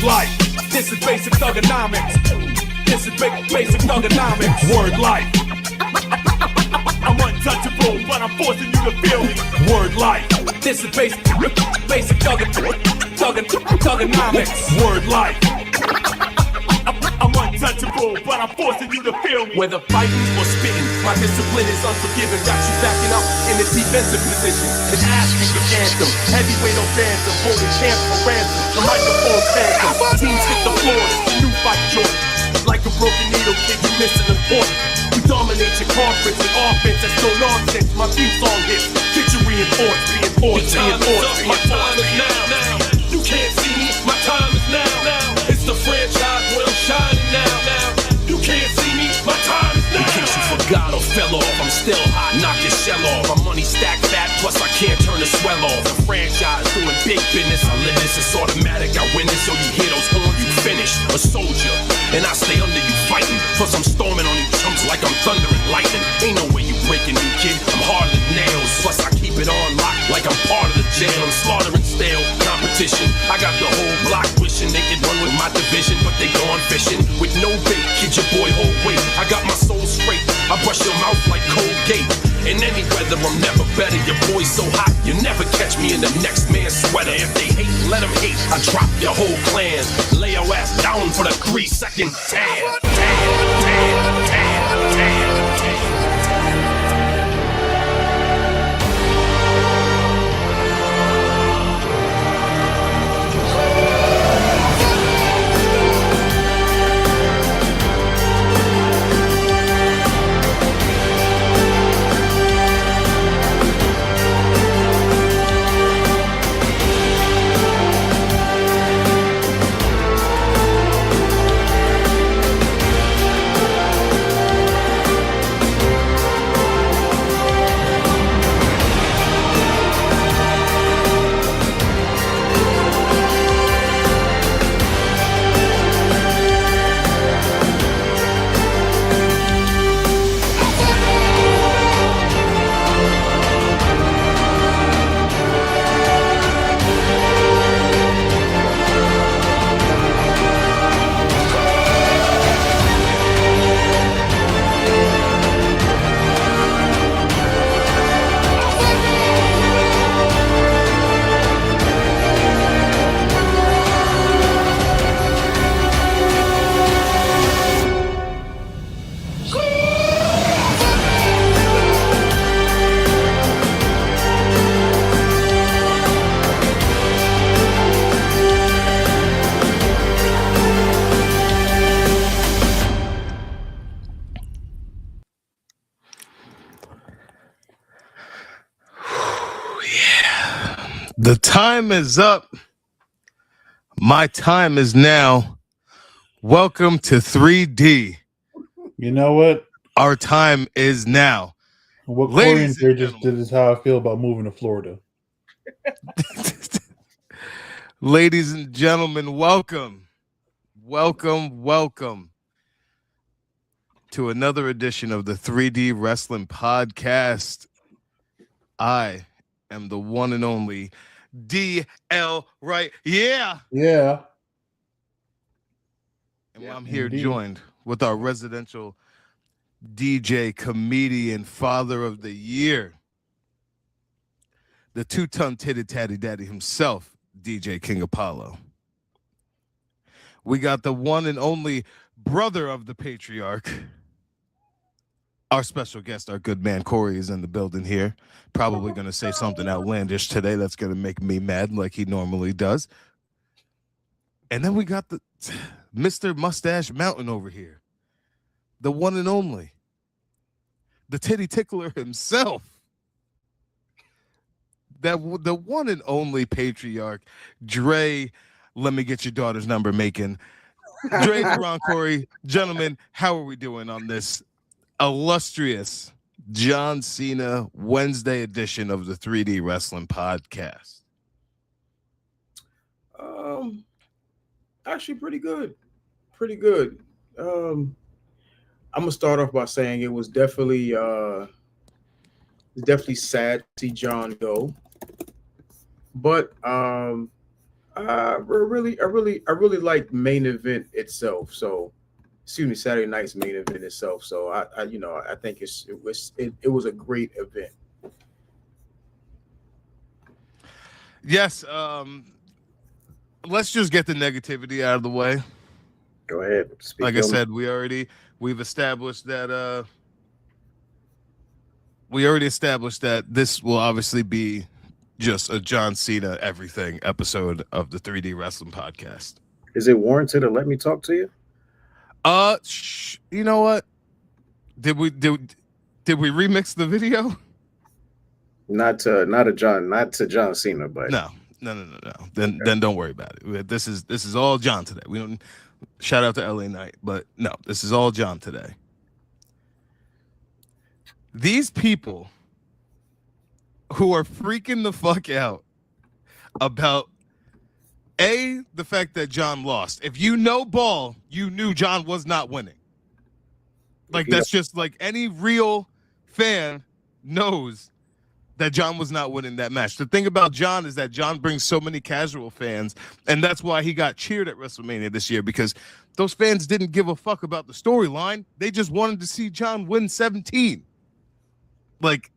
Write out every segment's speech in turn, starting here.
Word life. This is basic thugonomics. This is basic thugonomics. Word life. I'm untouchable, but I'm forcing you to feel me. Word life. This is basic thugonomics. Word life. I'm untouchable, but I'm forcing you to feel me. Whether fighting or spitting, my discipline is unforgiving. Got you backing up in the defensive position. An ass-kicking anthem, heavyweight or phantom, holding champ for ransom. The microphone phantom, teams hit the floor. It's the new fight joint. Like a broken needle, kid, you missing the point. We dominate your conference with offense that's no nonsense. My theme song hits, picture reinforced. My time is now. You can't see me, my time is now. It's the franchise where I'm shining now. You can't see me, my time is now. In case you forgot or fell off, I'm still hot, knock your shell off. My money stacked fat, plus I can't turn the swell off. The franchise doing big business, I live this, it's automatic. I win this, so you hear those horns, you finish. A soldier, and I stay under you fighting. Plus I'm storming on you chumps like I'm thunder and lightning. Ain't no way you breaking me, kid, I'm harder than nails. Plus I keep it on lock like I'm part of the jail. I'm slaughtering stale competition. I got the whole block wishing they could run with my division, but they gone fishing with no bait. Kid, your boy hold weight. I got my soul straight. I brush your mouth like Colgate. In any weather, I'm never better. Your boy's so hot, you never catch me in the next man's sweater. If they hate, let them hate. I drop your whole clan. Lay your ass down for the 3-second tan. The time is up. My time is now. Welcome to 3D. You know what? Our time is now. What Corey and Jay just did is how I feel about moving to Florida. Ladies and gentlemen, welcome to another edition of the 3D Wrestling Podcast. I am the one and only DL Wright. Yeah. And I'm here joined with our residential DJ, comedian, father of the year, the 2-ton titty tatty daddy himself, DJ King Apollo. We got the one and only brother of the patriarch. Our special guest, our good man Corey, is in the building here. Probably going to say something outlandish today that's going to make me mad like he normally does. And then we got the Mr. Mustache Mountain over here. The one and only. The titty tickler himself. The one and only patriarch. Dre, let me get your daughter's number making. Dre, Ron, Corey. Gentlemen, how are we doing on this illustrious John Cena Wednesday edition of the 3D Wrestling Podcast? Actually pretty good. I'm gonna start off by saying it was definitely sad to see John go, but I I really like main event itself. So, excuse me, Saturday night's main event itself. So I think it was a great event. Yes. Let's just get the negativity out of the way. Go ahead. Speak Like I said, we've established that this will obviously be just a John Cena everything episode of the 3D Wrestling Podcast. Is it warranted to let me talk to you? You know what? Did we remix the video? Not to John Cena, but No. Then don't worry about it. This is all John today. We don't shout out to LA Knight, but no, this is all John today. These people who are freaking the fuck out about the fact that John lost. If you know ball, you knew John was not winning. Like that's just like any real fan knows that John was not winning that match. The thing about John is that John brings so many casual fans, and that's why he got cheered at WrestleMania this year, because those fans didn't give a fuck about the storyline. They just wanted to see John win 17. Like,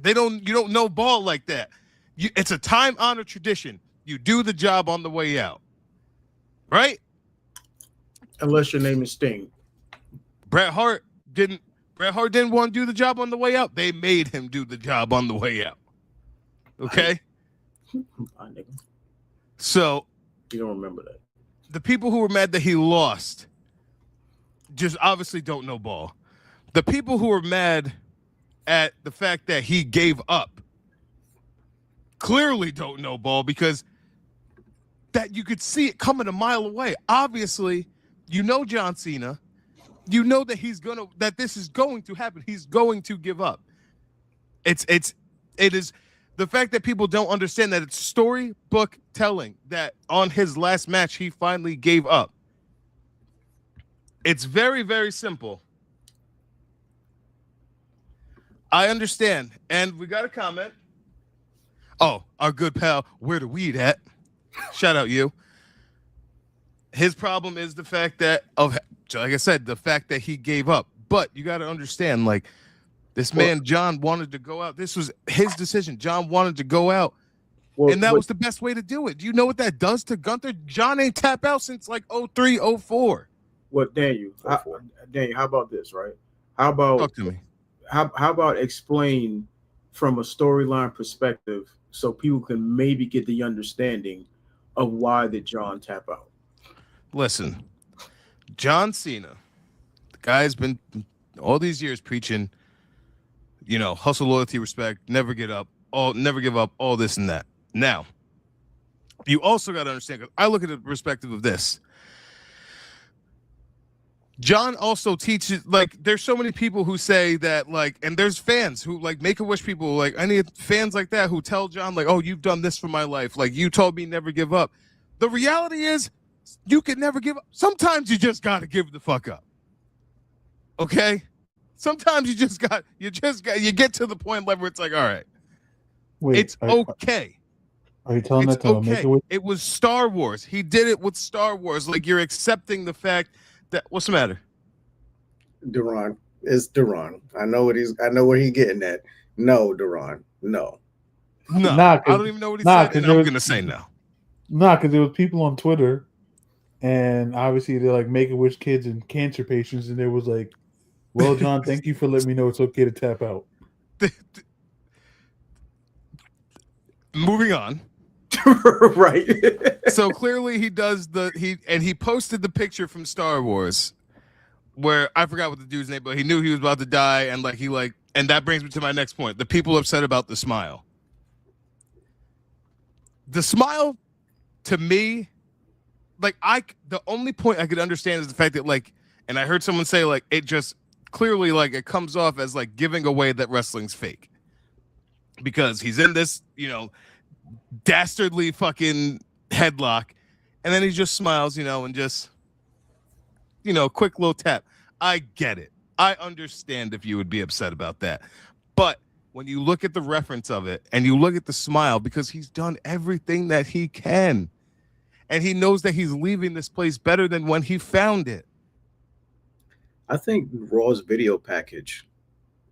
you don't know ball like that. It's a time-honored tradition. You do the job on the way out. Right? Unless your name is Sting. Bret Hart didn't want to do the job on the way out. They made him do the job on the way out. Okay? So you don't remember that. The people who were mad that he lost just obviously don't know ball. The people who were mad at the fact that he gave up clearly don't know ball, because that you could see it coming a mile away. Obviously, you know John Cena. You know that this is going to happen. He's going to give up. It is the fact that people don't understand that it's storybook telling that on his last match he finally gave up. It's very, very simple. I understand. And we got a comment. Oh, our good pal, where the weed at? Shout out you. His problem is the fact that like I said, the fact that he gave up. But you got to understand, like, this man, John, wanted to go out. This was his decision. John wanted to go out. And that was the best way to do it. Do you know what that does to Gunther? John ain't tap out since like 03, 04. What, Daniel? Daniel, how about this, right? How about talk to me? How about explain from a storyline perspective so people can maybe get the understanding of why did John tap out? Listen, John Cena, the guy's been all these years preaching, hustle, loyalty, respect, never give up, all this and that. Now, you also got to understand, because I look at the perspective of this. John also teaches, like, there's so many people who say that, like, and there's fans who, like, Make-A-Wish people, like, any fans like that who tell John, like, oh, you've done this for my life. Like, you told me never give up. The reality is, you can never give up. Sometimes you just got to give the fuck up. Okay? Sometimes you get to the point where it's like, all right, it's okay. Are you telling that to okay. It was Star Wars. He did it with Star Wars. Like, you're accepting the fact that, what's the matter? Duran. It's Duran. I know where he's getting at. No, Duran. No. I don't even know what he said, and I'm gonna say no. Because there was people on Twitter, and obviously they're like Make-A-Wish kids and cancer patients, and there was like, well, John, thank you for letting me know it's okay to tap out. Moving on. Right. So clearly he posted the picture from Star Wars where I forgot what the dude's name, but he knew he was about to die, and and that brings me to my next point. The people upset about the smile. The smile, to me, the only point I could understand is the fact that, like, and I heard someone say, like, it just clearly, like, it comes off as like giving away that wrestling's fake. Because he's in this, dastardly fucking headlock, and then he just smiles, and just, quick little tap. I get it. I understand if you would be upset about that. But when you look at the reference of it and you look at the smile, because he's done everything that he can. And he knows that he's leaving this place better than when he found it. I think Raw's video package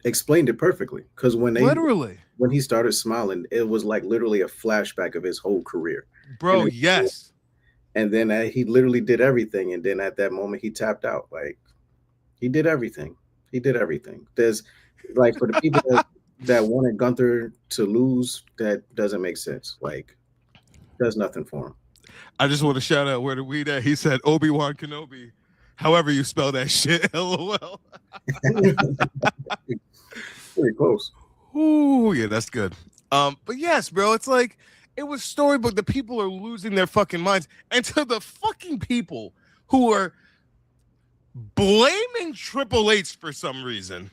explained it perfectly, because when he started smiling, it was like literally a flashback of his whole career. Bro, yes. And then he literally did everything, and then at that moment he tapped out. Like, he did everything. There's like, for the people that wanted Gunther to lose, that doesn't make sense. Like, does nothing for him. I just want to shout out where the weed at. He said Obi-Wan Kenobi. However you spell that shit. LOL. Pretty close. Ooh, yeah, that's good. But yes, bro, it's like, it was storybook. The people are losing their fucking minds. And to the fucking people who are blaming Triple H for some reason,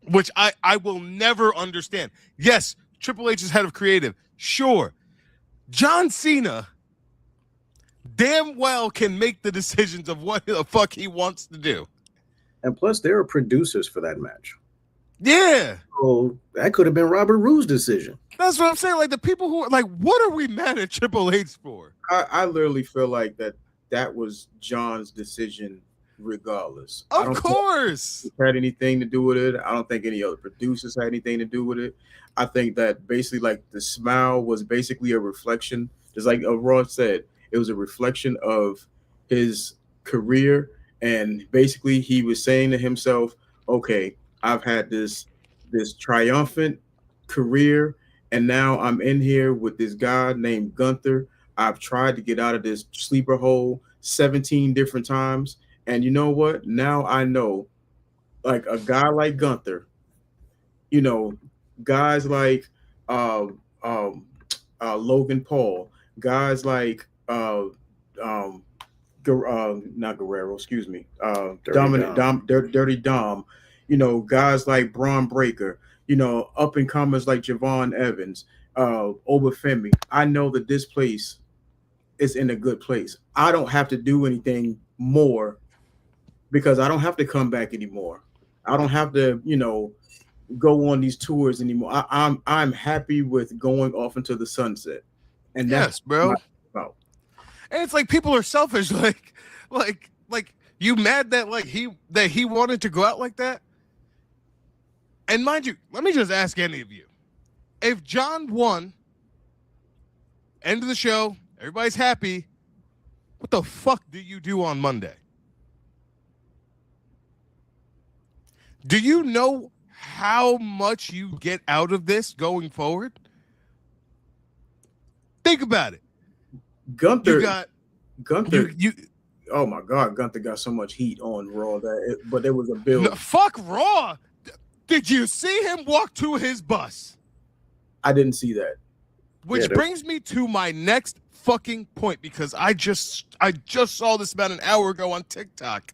which I will never understand. Yes, Triple H is head of creative. Sure. John Cena damn well can make the decisions of what the fuck he wants to do. And plus, there are producers for that match. Yeah. So that could have been Robert Roode's decision. That's what I'm saying. Like, the people who are like, what are we mad at Triple H for? I literally feel like that was John's decision regardless. Of course. It had anything to do with it. I don't think any other producers had anything to do with it. I think that basically, like, the smile was basically a reflection, just like Raw said, it was a reflection of his career. And basically he was saying to himself, okay, I've had this triumphant career, and now I'm in here with this guy named Gunther. I've tried to get out of this sleeper hole 17 different times. And you know what? Now I know, like, a guy like Gunther, you know, guys like Logan Paul, guys like not Guerrero, excuse me, Dirty Dom, you know, guys like Braun Breaker, you know, up and comers like Javon Evans, Obafemi. I know that this place is in a good place. I don't have to do anything more because I don't have to come back anymore. I don't have to, you know, go on these tours anymore. I'm happy with going off into the sunset. And that's bro. And it's like, people are selfish. Like you mad that he wanted to go out like that? And mind you, let me just ask any of you. If John won, end of the show, everybody's happy, what the fuck do you do on Monday? Do you know how much you get out of this going forward? Think about it. Gunther. Oh my God, Gunther got so much heat on Raw but there was a build. No, fuck Raw. Did you see him walk to his bus? I didn't see that. Which brings me to my next fucking point, because I just saw this about an hour ago on TikTok.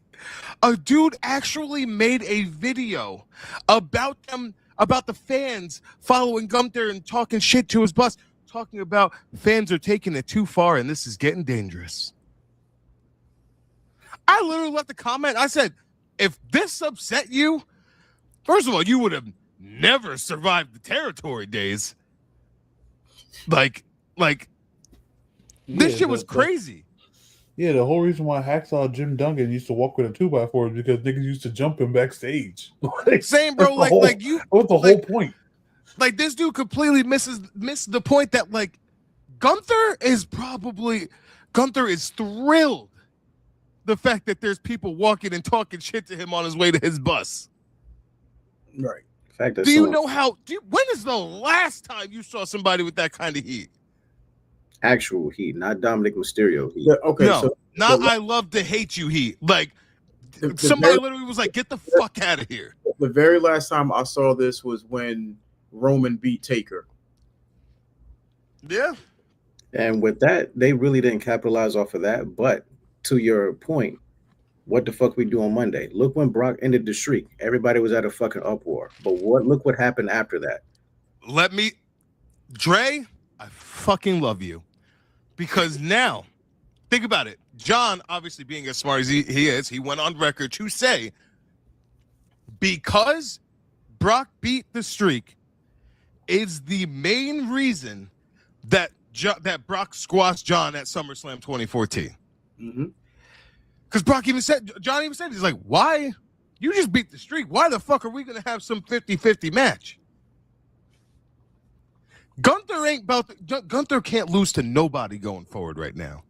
A dude actually made a video about the fans following Gunther and talking shit to his bus, talking about fans are taking it too far and this is getting dangerous. I literally left a comment. I said, if this upset you, first of all, you would have never survived the territory days. Like this shit was crazy. Yeah, the whole reason why Hacksaw Jim Duggan used to walk with a 2x4 is because niggas used to jump him backstage. Same, bro. What's the whole point? Like, this dude completely missed the point that, like, Gunther is thrilled the fact that there's people walking and talking shit to him on his way to his bus. Right. Fact do you know when is the last time you saw somebody with that kind of heat? Actual heat, not Dominic Mysterio heat. Yeah, okay, no, so not I love to hate you heat. Like, somebody literally was like, get the fuck out of here. The very last time I saw this was when Roman beat Taker. Yeah. And with that, they really didn't capitalize off of that. But to your point, what the fuck we do on Monday? Look when Brock ended the streak. Everybody was at a fucking uproar. But look what happened after that. Dre, I fucking love you. Because now, think about it. John, obviously being as smart as he is, he went on record to say, because Brock beat the streak is the main reason that that Brock squashed John at SummerSlam 2014. Because John even said, he's like, why? You just beat the streak. Why the fuck are we going to have some 50-50 match? Gunther can't lose to nobody going forward right now.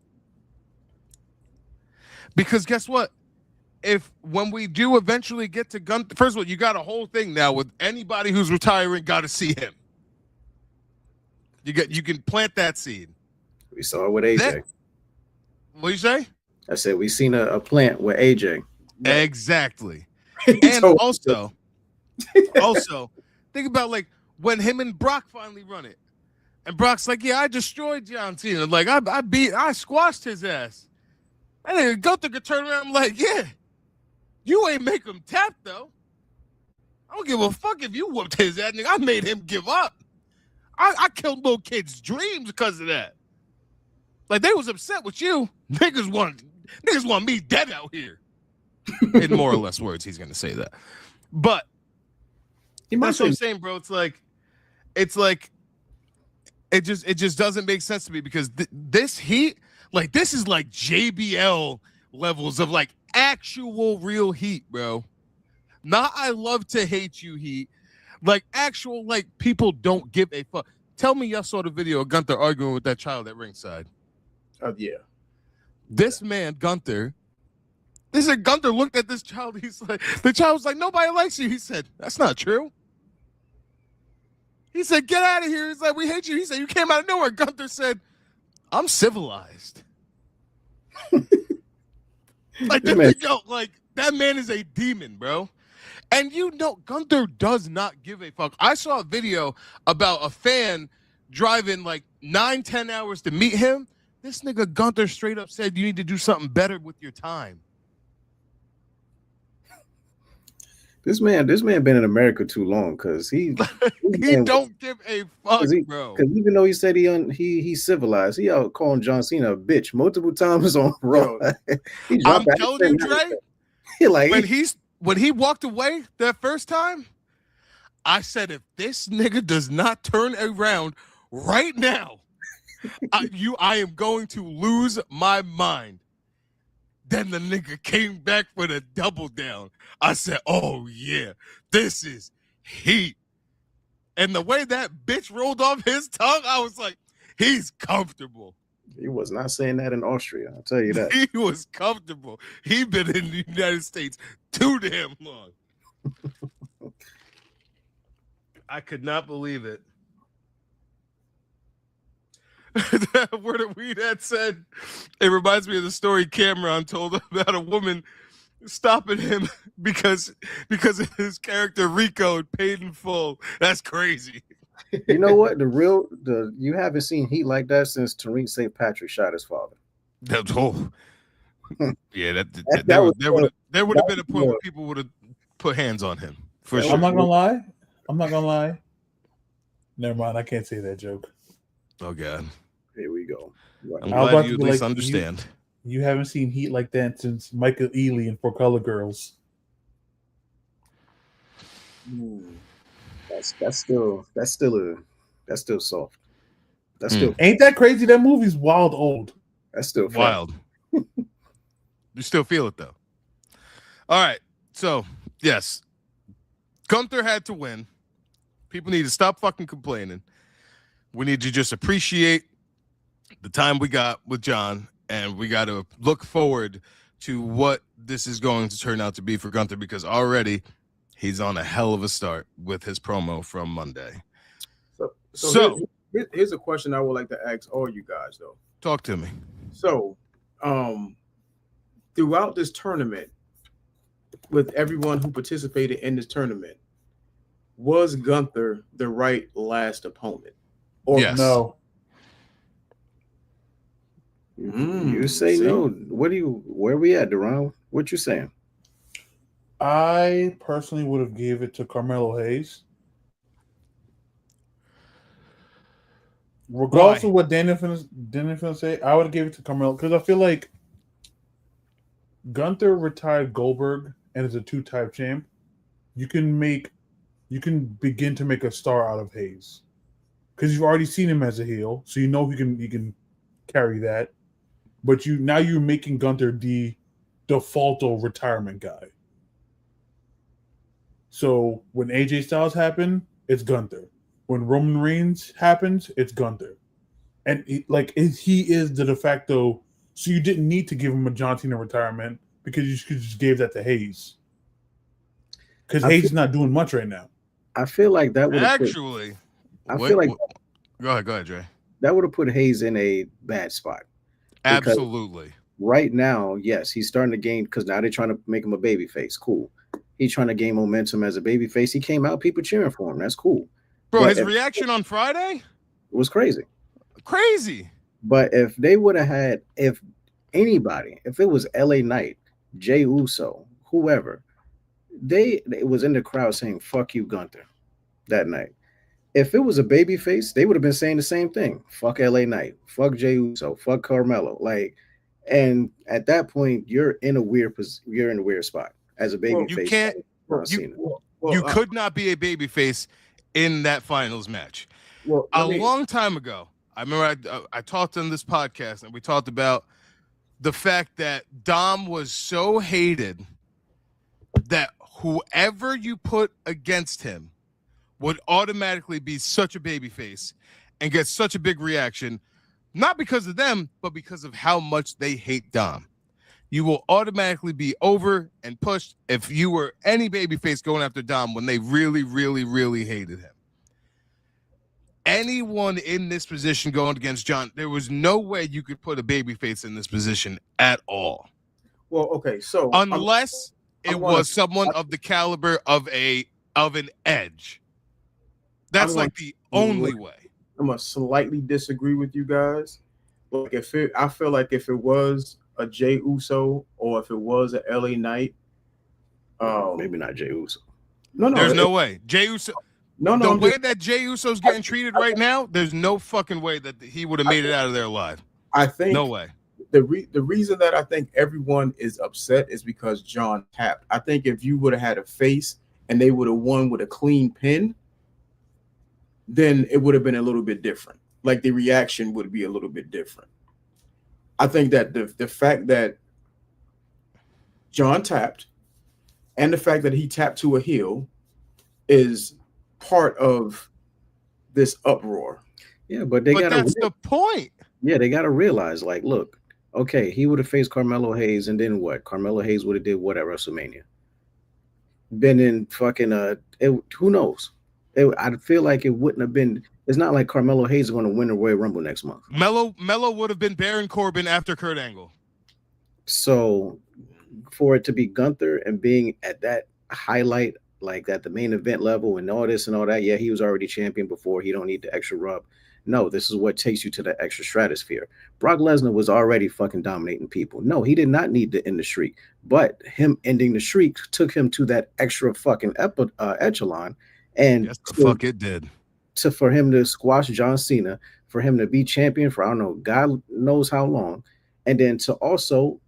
Because guess what? When we do eventually get to Gunther, first of all, you got a whole thing now with anybody who's retiring got to see him. You can plant that seed. We saw it with AJ. What you say? I said we seen a plant with AJ. Exactly. And also, think about like when him and Brock finally run it, and Brock's like, "Yeah, I destroyed John Cena. Like I squashed his ass." And then Gunther could turn around and like, "Yeah, you ain't make him tap though. I don't give a fuck if you whooped his ass. Nigga, I made him give up. I killed little kids' dreams because of that. Like they was upset with you. Niggas want me dead out here." In more or less words, he's gonna say that. But that's what I'm saying, bro. It's like it just doesn't make sense to me because this heat, like this is like JBL levels of like actual real heat, bro. Not I love to hate you heat. Like actual, like people don't give a fuck. Tell me y'all saw the video of Gunther arguing with that child at ringside. Yeah. This man, Gunther looked at this child. He's like, the child was like, "Nobody likes you." He said, "That's not true." He said, "Get out of here." He's like, "We hate you." He said, "You came out of nowhere." Gunther said, "I'm civilized." Like, that man is a demon, bro. And Gunther does not give a fuck. I saw a video about a fan driving like 9-10 hours to meet him. This nigga Gunther straight up said, "You need to do something better with your time." This man been in America too long because he don't give a fuck, bro. Because even though he said he's civilized, he out calling John Cena a bitch multiple times on Raw. I'm telling you, Dre. When he walked away that first time, I said, if this nigga does not turn around right now, I am going to lose my mind. Then the nigga came back for the double down. I said, "Oh yeah, this is heat." And the way that bitch rolled off his tongue, I was like, he's comfortable. He was not saying that in Austria, I'll tell you that. He was comfortable. He been in the United States too damn long. I could not believe it. Where the weed had said, it reminds me of the story Cameron told about a woman stopping him because of his character Rico paid in full. That's crazy. You know what? You haven't seen heat like that since Tariq St. Patrick shot his father. That's whole. Yeah, there would have been a point where people would have put hands on him for sure. I'm not gonna lie. Never mind. I can't say that joke. Oh God. Here we go. I'm glad you at least understand. You haven't seen heat like that since Michael Ealy and 4 Color Girls. That's still soft. That's still Ain't that crazy? That movie's wild old. That's still wild. You still feel it though. All right. So yes, Gunther had to win. People need to stop fucking complaining. We need to just appreciate the time we got with John, and we got to look forward to what this is going to turn out to be for Gunther, because already he's on a hell of a start with his promo from Monday. So here's a question I would like to ask all you guys, though. Talk to me. So, throughout this tournament, with everyone who participated in this tournament, was Gunther the right last opponent? Or yes. No? You say no. Where we at, Duran? What you saying? I personally would have gave it to Carmelo Hayes. Regardless of what Daniel finna say, I would have gave it to Carmelo because I feel like Gunther retired Goldberg and is a 2-time champ. You can make you can begin to make a star out of Hayes because you've already seen him as a heel, so you know he can carry that. But you're making Gunther the default retirement guy. So when AJ Styles happened, it's Gunther. When Roman Reigns happens, it's Gunther. And he is the de facto. So you didn't need to give him a John Cena retirement because you just gave that to Hayes. Because Hayes is not doing much right now. I feel like that would actually. Go ahead, Dre. That would have put Hayes in a bad spot. Absolutely. Right now, yes, he's starting to gain because now they're trying to make him a babyface. Cool. He's trying to gain momentum as a babyface. He came out, people cheering for him. That's cool. Bro, but his reaction on Friday was crazy. Crazy. But if they would have had, if it was LA Knight, Jey Uso, whoever, it was in the crowd saying, fuck you, Gunther, that night. If it was a babyface, they would have been saying the same thing. Fuck LA Knight, fuck Jey Uso, fuck Carmelo. And at that point, you're in a weird spot as a babyface. You can't. You could not be a babyface in that finals match. Well, a long time ago, I remember I talked on this podcast and we talked about the fact that Dom was so hated that whoever you put against him would automatically be such a babyface and get such a big reaction, not because of them, but because of how much they hate Dom. You will automatically be over and pushed if you were any babyface going after Dom when they really, really, really hated him. Anyone in this position going against John, there was no way you could put a babyface in this position at all. Well, okay, so unless it was someone of the caliber of an Edge. That's the only way. I'm gonna slightly disagree with you guys. Like I feel like if it was a Jey Uso or if it was a LA Knight, maybe not Jey Uso. No, there's no way. Jey Uso. No, the way that Jey Uso's getting treated right now, there's no fucking way that he would have made it out of there alive. I think no way. The reason that I think everyone is upset is because John tapped. I think if you would have had a face and they would have won with a clean pin, then it would have been a little bit different. Like the reaction would be a little bit different. I think that the fact that John tapped and the fact that he tapped to a heel is part of this uproar. Yeah, but that's the point. Yeah, they got to realize, like, look, okay, he would have faced Carmelo Hayes, and then what? Carmelo Hayes would have did what at WrestleMania? Been in fucking who knows? I feel like it wouldn't have been. It's not like Carmelo Hayes is going to win the Royal Rumble next month. Melo would have been Baron Corbin after Kurt Angle. So, for it to be Gunther and being at that highlight, like at the main event level and all this and all that, yeah, he was already champion before. He don't need the extra rub. No, this is what takes you to the extra stratosphere. Brock Lesnar was already fucking dominating people. No, he did not need to end the streak. But him ending the streak took him to that extra fucking echelon. And yes, the fuck it did. For him to squash John Cena, for him to be champion for, I don't know, God knows how long. And then to also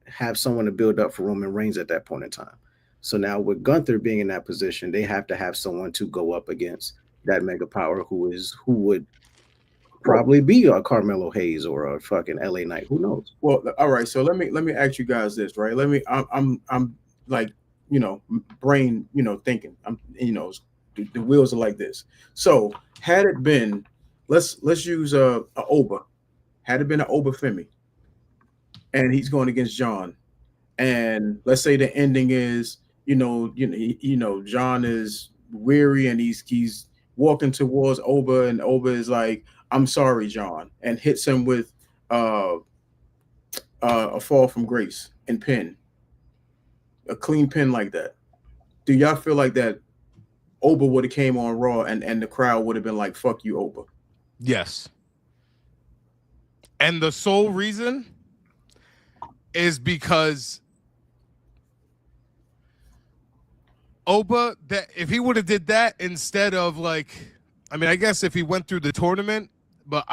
have someone to build up for Roman Reigns at that point in time. So now with Gunther being in that position, they have to have someone to go up against that mega power who would probably be a Carmelo Hayes or a fucking LA Knight. Who knows? Well, all right. So let me ask you guys this, right? I'm like, brain, thinking. I'm, the wheels are like this. So had it been, let's use a Oba. Had it been an Oba Femi, and he's going against John, and let's say the ending is, John is weary and he's walking towards Oba, and Oba is like, "I'm sorry, John," and hits him with a fall from grace and pin, a clean pin like that. Do y'all feel like that Oba would have came on Raw and the crowd would have been like, "Fuck you, Oba"? Yes. And the sole reason is because Oba, that if he would have did that instead of I guess if he went through the tournament, but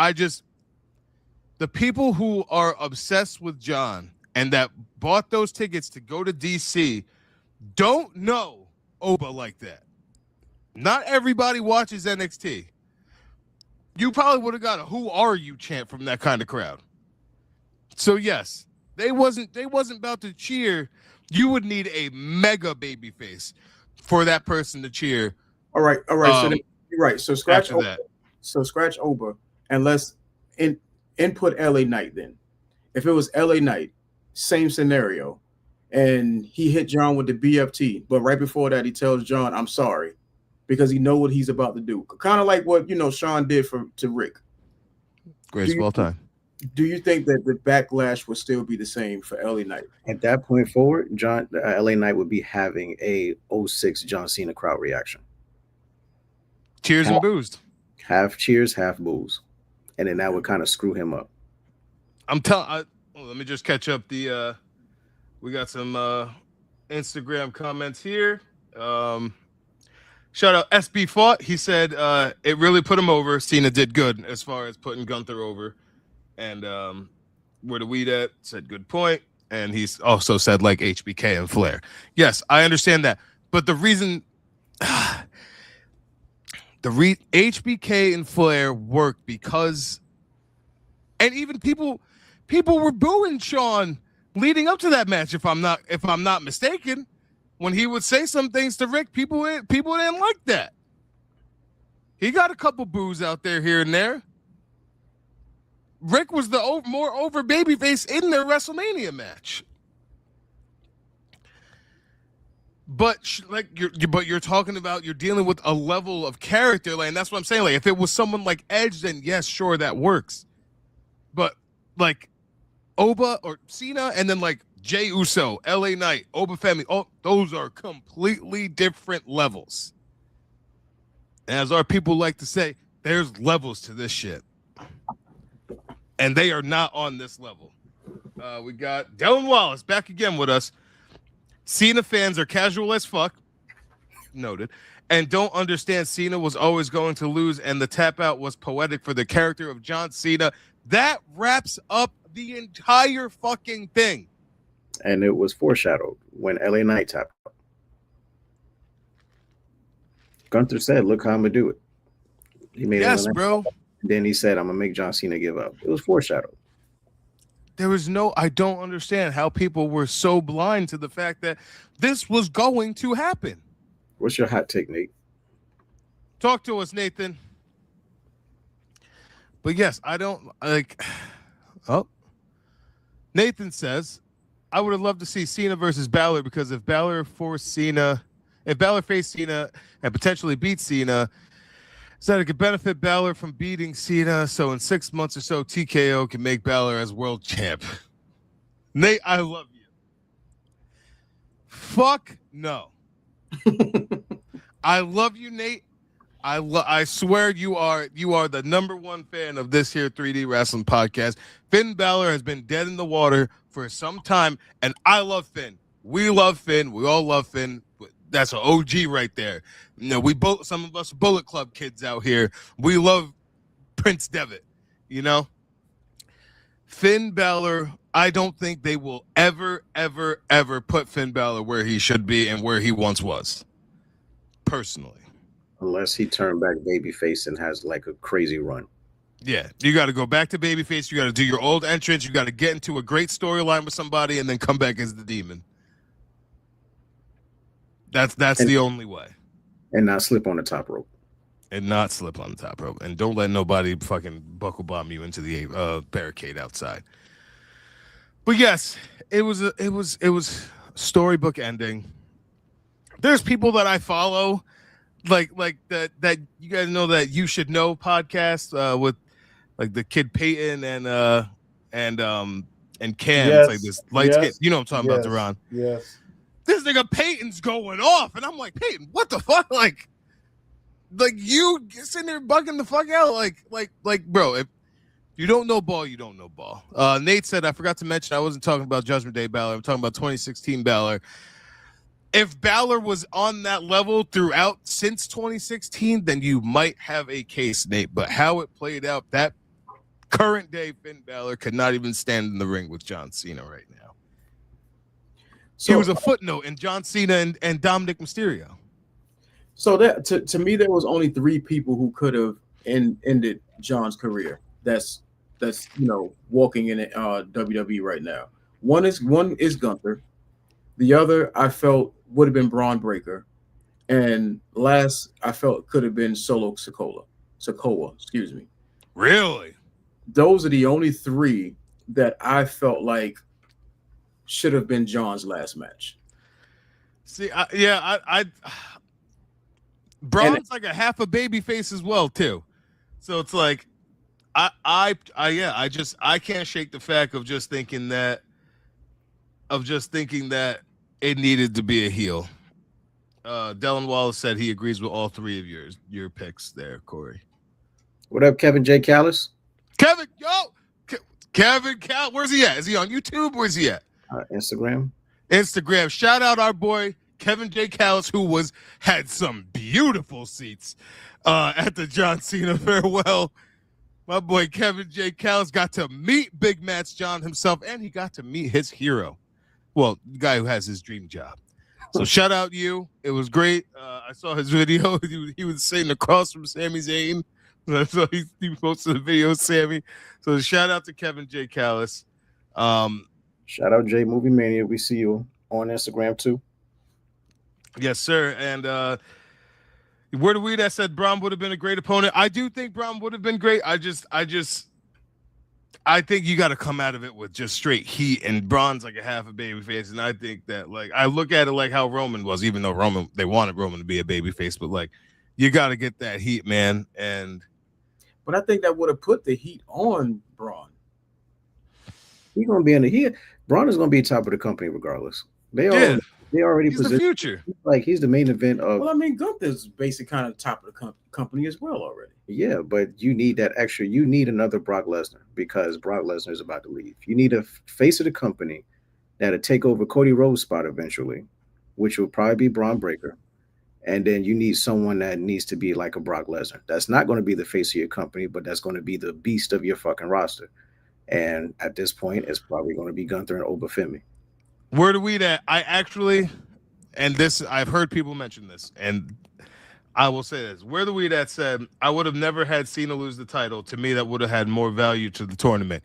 the people who are obsessed with John and that bought those tickets to go to DC don't know Oba like that. Not everybody watches NXT. You probably would have got a "Who are you?" chant from that kind of crowd. So yes, they wasn't about to cheer. You would need a mega baby face for that person to cheer. All right. So then, you're right. So scratch After that. So scratch Oba and let's input LA Knight then. If it was LA Knight, same scenario, and he hit John with the BFT, but right before that he tells John, "I'm sorry," because he know what he's about to do. Kind of like what Sean did to Rick. Greatest of all time. Do you think that the backlash would still be the same for LA Knight? At that point forward, LA Knight would be having a 06 John Cena crowd reaction. Cheers and boos. Half cheers, half boos. And then that would kind of screw him up. Let me just catch up the we got some Instagram comments here. Shout out SB Fought. He said it really put him over. Cena did good as far as putting Gunther over. And where the weed at said good point. And he's also said like HBK and Flair. Yes, I understand that. But the reason HBK and Flair worked because, and even people were booing Shawn leading up to that match. If I'm not mistaken, when he would say some things to Rick, people didn't like that. He got a couple boos out there here and there. Rick was the more over babyface in their WrestleMania match. But you're talking about, you're dealing with a level of character, like, and that's what I'm saying. Like, if it was someone like Edge, then yes, sure, that works. But like Oba or Cena, and then like Jey Uso, LA Knight, Oba family, those are completely different levels. And as our people like to say, there's levels to this shit. And they are not on this level. We got Dylan Wallace back again with us. Cena fans are casual as fuck. Noted. And don't understand Cena was always going to lose, and the tap out was poetic for the character of John Cena. That wraps up the entire fucking thing. And it was foreshadowed when LA Knight tapped out. Gunther said, "Look how I'm gonna do it." He made yes, bro. Then he said, "I'm gonna make John Cena give up." It was foreshadowed. I don't understand how people were so blind to the fact that this was going to happen. What's your hot take, Nate? Talk to us, Nathan. But yes, I don't like. Oh, Nathan says, I would have loved to see Cena versus Balor, because if Balor faced Cena and potentially beat Cena, said it could benefit Balor from beating Cena. So in 6 months or so, TKO can make Balor as world champ. Nate, I love you. Fuck no. I love you, Nate. I swear you are the number one fan of this here 3D Wrestling podcast. Finn Balor has been dead in the water for some time, and I love Finn. We love Finn. We all love Finn. That's an OG right there. Some of us Bullet Club kids out here, we love Prince Devitt. Finn Balor, I don't think they will ever, ever, ever put Finn Balor where he should be and where he once was. Personally. Unless he turned back babyface and has like a crazy run. Yeah, you got to go back to babyface. You got to do your old entrance. You got to get into a great storyline with somebody and then come back as the demon. That's the only way. And not slip on the top rope. And don't let nobody fucking buckle bomb you into the barricade outside. But yes, it was storybook ending. There's people that I follow, like that you guys know, that You Should Know podcast with like the kid Peyton and Cam. Yes, it's like this light skin. You know what I'm talking about, Duran. Yes. This nigga Peyton's going off, and I'm like, Peyton, what the fuck? Like you sitting there bugging the fuck out, like, bro. If you don't know ball, you don't know ball. Nate said, I forgot to mention, I wasn't talking about Judgment Day Balor. I'm talking about 2016 Balor. If Balor was on that level throughout since 2016, then you might have a case, Nate. But how it played out, that current day Finn Balor could not even stand in the ring with John Cena right now. So he was a footnote in John Cena and Dominic Mysterio. So that to me, there was only three people who could have ended John's career. That's walking in WWE right now. One is Gunther. The other I felt would have been Braun Breaker, and last I felt could have been Solo Sokola. Sokoa, excuse me. Really? Those are the only three that I felt like should have been John's last match. See, I Braun's like a half a baby face as well too, so it's like I can't shake the fact of just thinking that it needed to be a heel. Dylan Wallace said he agrees with all three of your picks there, Corey. What up, Kevin J. Callis? Kevin Cal, where's he at? Is he on YouTube? Where's he at? Instagram. Shout out our boy Kevin J. Callis, who had some beautiful seats at the John Cena farewell. My boy Kevin J. Callis got to meet Big Match John himself, and he got to meet his hero. Well, the guy who has his dream job. So shout out you. It was great. I saw his video. He was sitting across from Sami Zayn. So he posted a video of Sammy. So shout out to Kevin J. Callis. Shout out J Movie Mania. We see you on Instagram too. Yes, sir. And Word of Weed that said Braun would have been a great opponent. I do think Braun would have been great. I think you got to come out of it with just straight heat, and Braun's like a half a baby face. And I think that, like, I look at it like how Roman was, even though they wanted Roman to be a baby face, but like, you got to get that heat, man. But I think that would have put the heat on Braun. He's gonna be in the here. Braun is gonna be top of the company regardless. They already he's the future. Like he's the main event of. Well, I mean, Gunther's basically kind of top of the company as well already. Yeah, but you need that extra. You need another Brock Lesnar because Brock Lesnar is about to leave. You need a face of the company that'll take over Cody Rhodes' spot eventually, which will probably be Braun Breaker. And then you need someone that needs to be like a Brock Lesnar. That's not going to be the face of your company, but that's going to be the beast of your fucking roster. And at this point, it's probably going to be Gunther and Obafemi. Where do we that? I've heard people mention this, and I will say this. Where the we that said, I would have never had Cena lose the title. To me, that would have had more value to the tournament.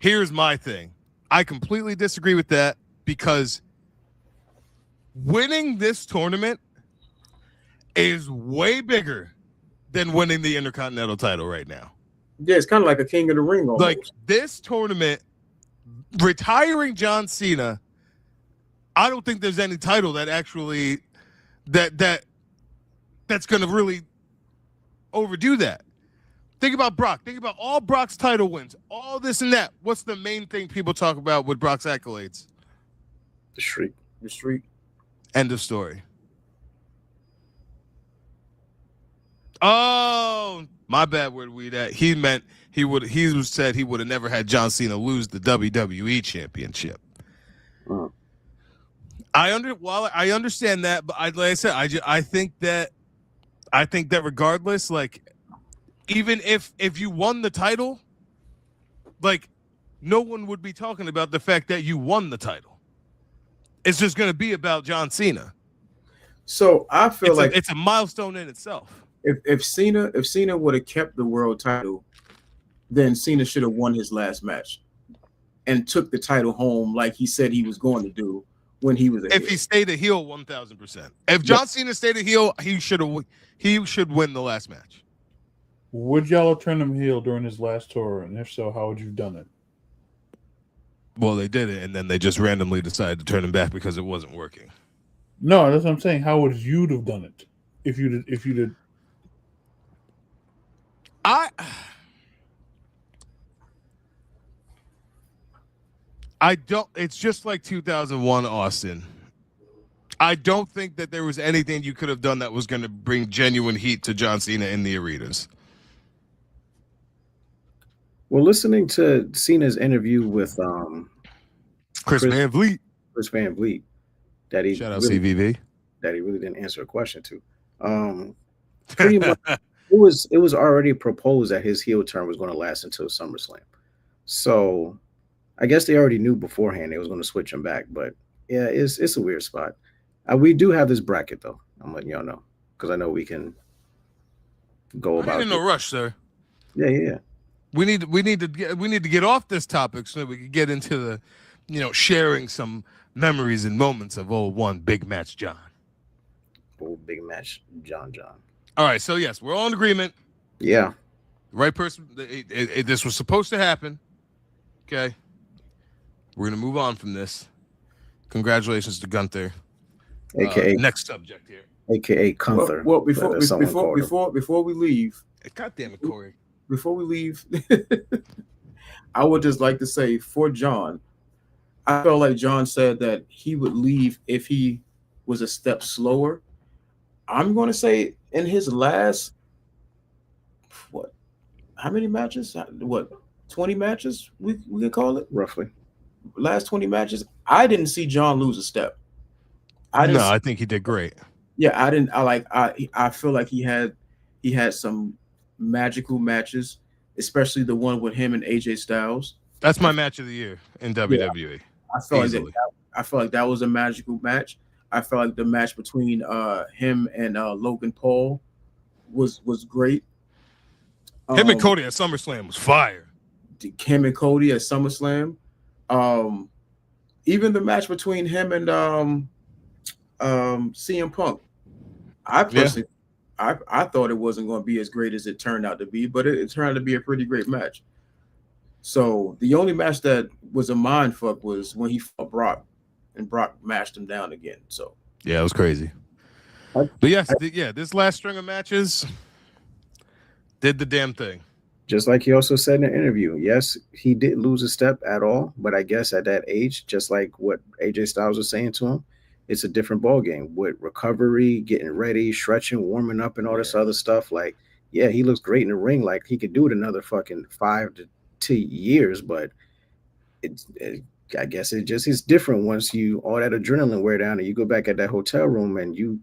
Here's my thing. I completely disagree with that because winning this tournament is way bigger than winning the Intercontinental title right now. Yeah, it's kind of like a King of the Ring almost. Like this tournament, retiring John Cena, I don't think there's any title that actually that's going to really overdo that. Think about Brock. Think about all Brock's title wins, all this and that. What's the main thing people talk about with Brock's accolades? The streak. The streak. End of story. Oh, my bad. Where we that? He meant he said he would have never had John Cena lose the WWE Championship. Oh. I understand that, but like I said, I think that regardless, like even if you won the title, like no one would be talking about the fact that you won the title. It's just going to be about John Cena. So I feel like it's a milestone in itself. If Cena would have kept the world title, then Cena should have won his last match and took the title home like he said he was going to do when he was. If he stayed a heel, 1,000%. If John Cena stayed a heel, he should win the last match. Would y'all have turned him heel during his last tour? And if so, how would you have done it? Well, they did it, and then they just randomly decided to turn him back because it wasn't working. No, that's what I'm saying. How would you have done it if you did? I don't. It's just like 2001 Austin. I don't think that there was anything you could have done that was going to bring genuine heat to John Cena in the arenas. Well, listening to Cena's interview with Chris Van Vliet, that he shout out really, CVV, that he really didn't answer a question to. Pretty much, it was already proposed that his heel turn was going to last until SummerSlam. So I guess they already knew beforehand they was going to switch him back. But yeah, it's a weird spot. We do have this bracket though. I'm letting y'all know because I know we can go I about. ain't in no rush, sir. Yeah. We need to get off this topic so that we can get into the, sharing some memories and moments of one big match, John. Big match, John. All right, so yes, we're all in agreement. Yeah. Right person. This was supposed to happen. Okay, we're gonna move on from this. Congratulations to Gunther. AKA next subject here. AKA Gunther. Well, before we leave, God damn it, Corey. Before we leave, I would just like to say for John, I felt like John said that he would leave if he was a step slower. I'm going to say in his last, how many matches? 20 matches we can call it? Roughly. Last 20 matches, I didn't see John lose a step. I think he did great. Yeah, I feel like he had some magical matches, especially the one with him and AJ Styles. That's my match of the year in WWE. Yeah, I felt like that was a magical match. I felt like the match between him and Logan Paul was great. Him and Cody at SummerSlam was fire. Him and Cody at SummerSlam. Even the match between him and CM Punk. I personally, I thought it wasn't going to be as great as it turned out to be, but it turned out to be a pretty great match. So the only match that was a mindfuck was when he fought Brock, and Brock mashed him down again. So yeah, it was crazy. But this last string of matches did the damn thing. Just like he also said in an interview, yes, he did lose a step at all, but I guess at that age, just like what AJ Styles was saying to him, it's a different ball game with recovery, getting ready, stretching, warming up, and all this other stuff. Like, yeah, he looks great in the ring. Like he could do it another fucking 5 to 2 years, but I guess it just is different once all that adrenaline wear down and you go back at that hotel room and you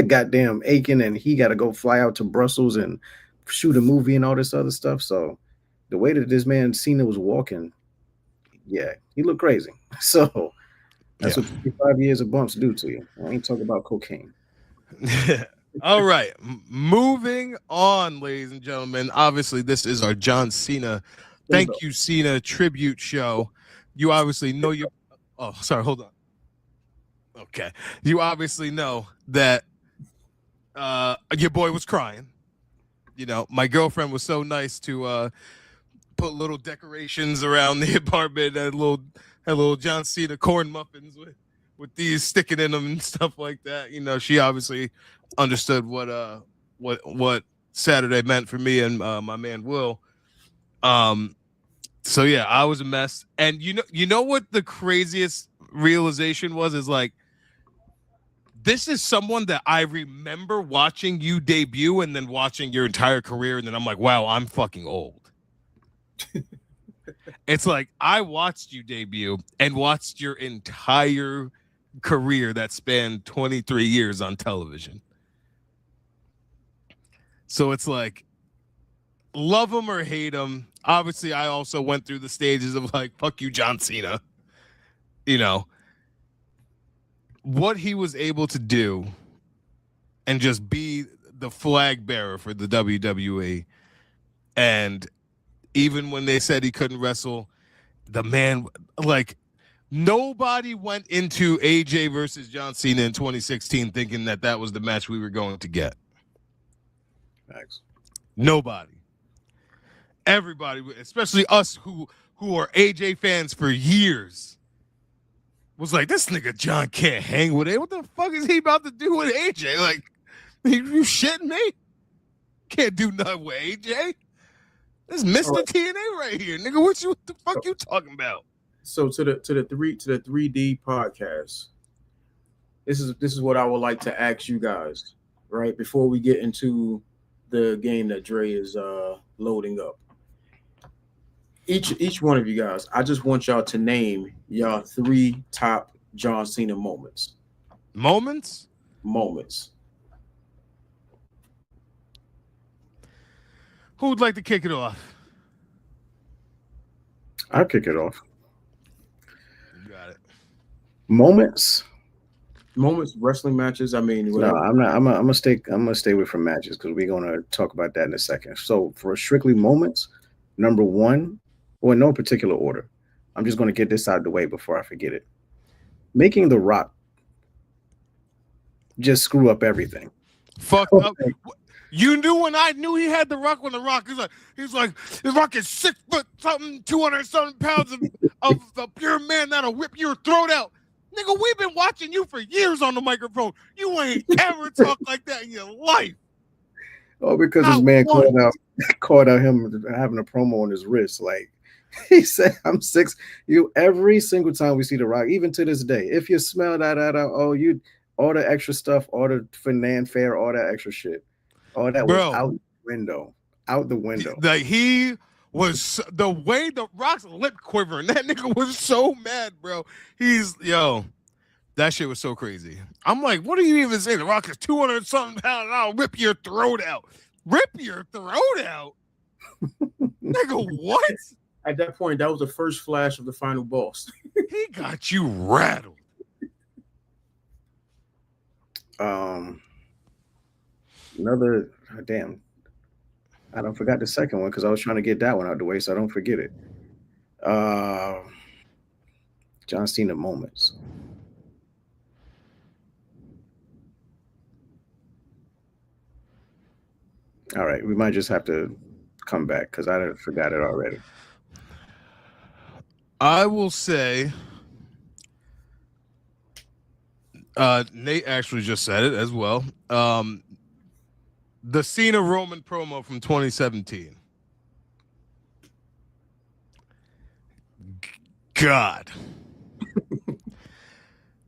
goddamn aching and he got to go fly out to Brussels and shoot a movie and all this other stuff. So the way that this man Cena was walking, yeah, he looked crazy. So that's what 55 years of bumps do to you. I ain't talking about cocaine. All right. Moving on, ladies and gentlemen. Obviously, this is our John Cena Thank You Cena tribute show. You obviously know oh, sorry, hold on. Okay. You obviously know that your boy was crying. My girlfriend was so nice to put little decorations around the apartment and little John Cena corn muffins with these sticking in them and stuff like that. She obviously understood what Saturday meant for me and my man Will. So yeah, I was a mess. And you know what the craziest realization was is like, this is someone that I remember watching you debut and then watching your entire career. And then I'm like, wow, I'm fucking old. It's like I watched you debut and watched your entire career that spanned 23 years on television. So it's like, love him or hate him. Obviously, I also went through the stages of like, fuck you, John Cena. What he was able to do and just be the flag bearer for the WWE. And even when they said he couldn't wrestle, the man, like, nobody went into AJ versus John Cena in 2016 thinking that was the match we were going to get. Thanks. Nobody. Everybody, especially us who are AJ fans for years, was like, this nigga John can't hang with it. What the fuck is he about to do with AJ? Like, you shitting me? Can't do nothing with AJ. This is Mr. TNA right here, nigga. What the fuck you talking about? So to the 3D podcast, this is what I would like to ask you guys, right? Before we get into the game that Dre is loading up. Each one of you guys, I just want y'all to name y'all 3 top John Cena moments. Moments? Moments. Who would like to kick it off? I'll kick it off. You got it. Moments. Moments, wrestling matches. I mean, No, whatever. I'm not. I'm gonna stay. I'm gonna stay away from matches because we're gonna talk about that in a second. So for strictly moments, number one, well, in no particular order. I'm just gonna get this out of the way before I forget it. Making The Rock just screw up everything. Fucked up. You knew when I knew he had The Rock when The Rock he's like The Rock is 6 foot something, 200 something pounds of the pure man that'll whip your throat out. Nigga, we've been watching you for years on the microphone. You ain't ever talked like that in your life. Oh, because Not this man once. called out him having a promo on his wrist. Like he said, "I'm 6." You every single time we see The Rock, even to this day, if you smell that out, oh, you all the extra stuff, all the fanfare, all that extra shit, all that was Bro. out the window. Out the window. Like he was the way The Rock's lip quivering. That nigga was so mad, bro. That shit was so crazy. I'm like, what are you even saying? The Rock is 200 something pounds. And I'll rip your throat out. Rip your throat out, nigga. What? At that point, that was the first flash of the final boss. He got you rattled. Another damn. I don't forgot the second one because I was trying to get that one out the way so I don't forget it. John Cena moments. All right, we might just have to come back because I forgot it already. I will say, Nate actually just said it as well. The Cena Roman promo from 2017. God.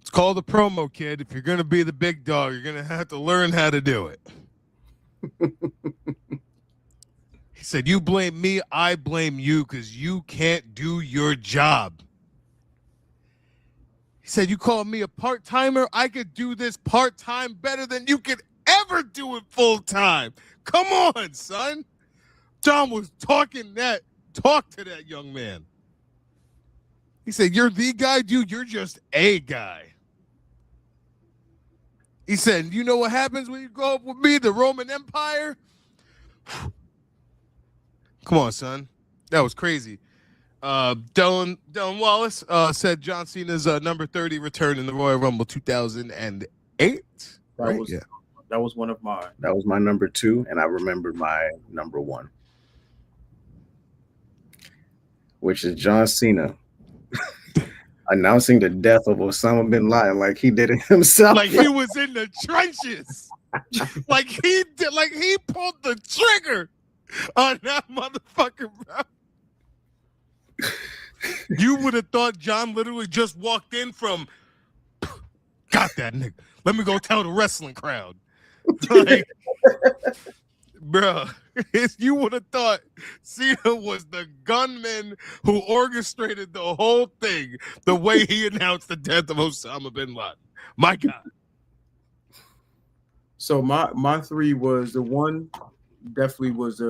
It's called a promo, kid. If you're going to be the big dog, you're going to have to learn how to do it. He said, you blame me, I blame you because you can't do your job. He said, you call me a part-timer? I could do this part-time better than you could ever do it full-time. Come on, son. John was talk to that young man. He said, you're the guy, dude. You're just a guy. He said, you know what happens when you go up with me, the Roman Empire? Come on, son. That was crazy. Dylan Wallace said John Cena's number 30 return in the Royal Rumble 2008. That was one of mine. That was my number 2, and I remembered my number 1, which is John Cena announcing the death of Osama bin Laden like he did it himself. Like he was in the trenches. like he pulled the trigger on that motherfucker, bro. You would have thought John literally just walked in from got that nigga. Let me go tell the wrestling crowd. Like, bro, you would have thought Cena was the gunman who orchestrated the whole thing the way he announced the death of Osama bin Laden. My God. So my 3 was the one, definitely was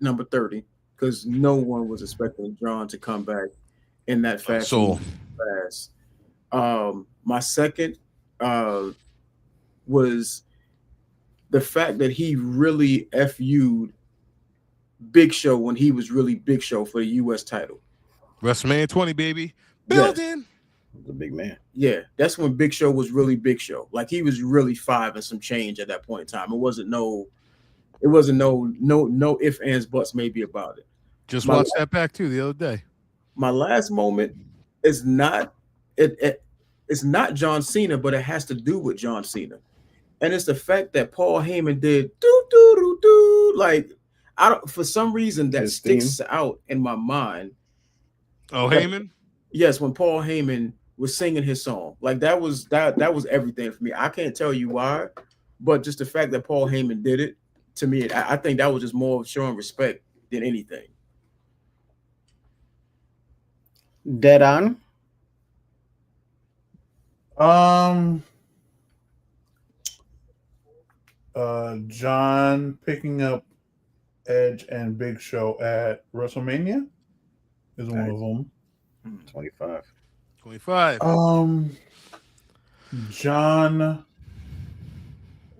number 30, because no one was expecting John to come back in that fashion. Fast. My second was the fact that he really FU'd Big Show when he was really Big Show for the U.S. title. WrestleMania 20, baby. Building. The big man. Yeah, that's when Big Show was really Big Show. Like he was really 5 and some change at that point in time. It wasn't no ifs, ands, buts maybe about it. Just watched that back too the other day. My last moment is not it's not John Cena, but it has to do with John Cena. And it's the fact that Paul Heyman did do like I don't, for some reason that His sticks theme. out in my mind. Oh, Heyman? Yes, when Paul Heyman was singing his song, like that was everything for me. I can't tell you why, but just the fact that Paul Heyman did it, to me, I think that was just more of showing respect than anything. Dead on. John picking up Edge and Big Show at WrestleMania is one of them. 25. 25. John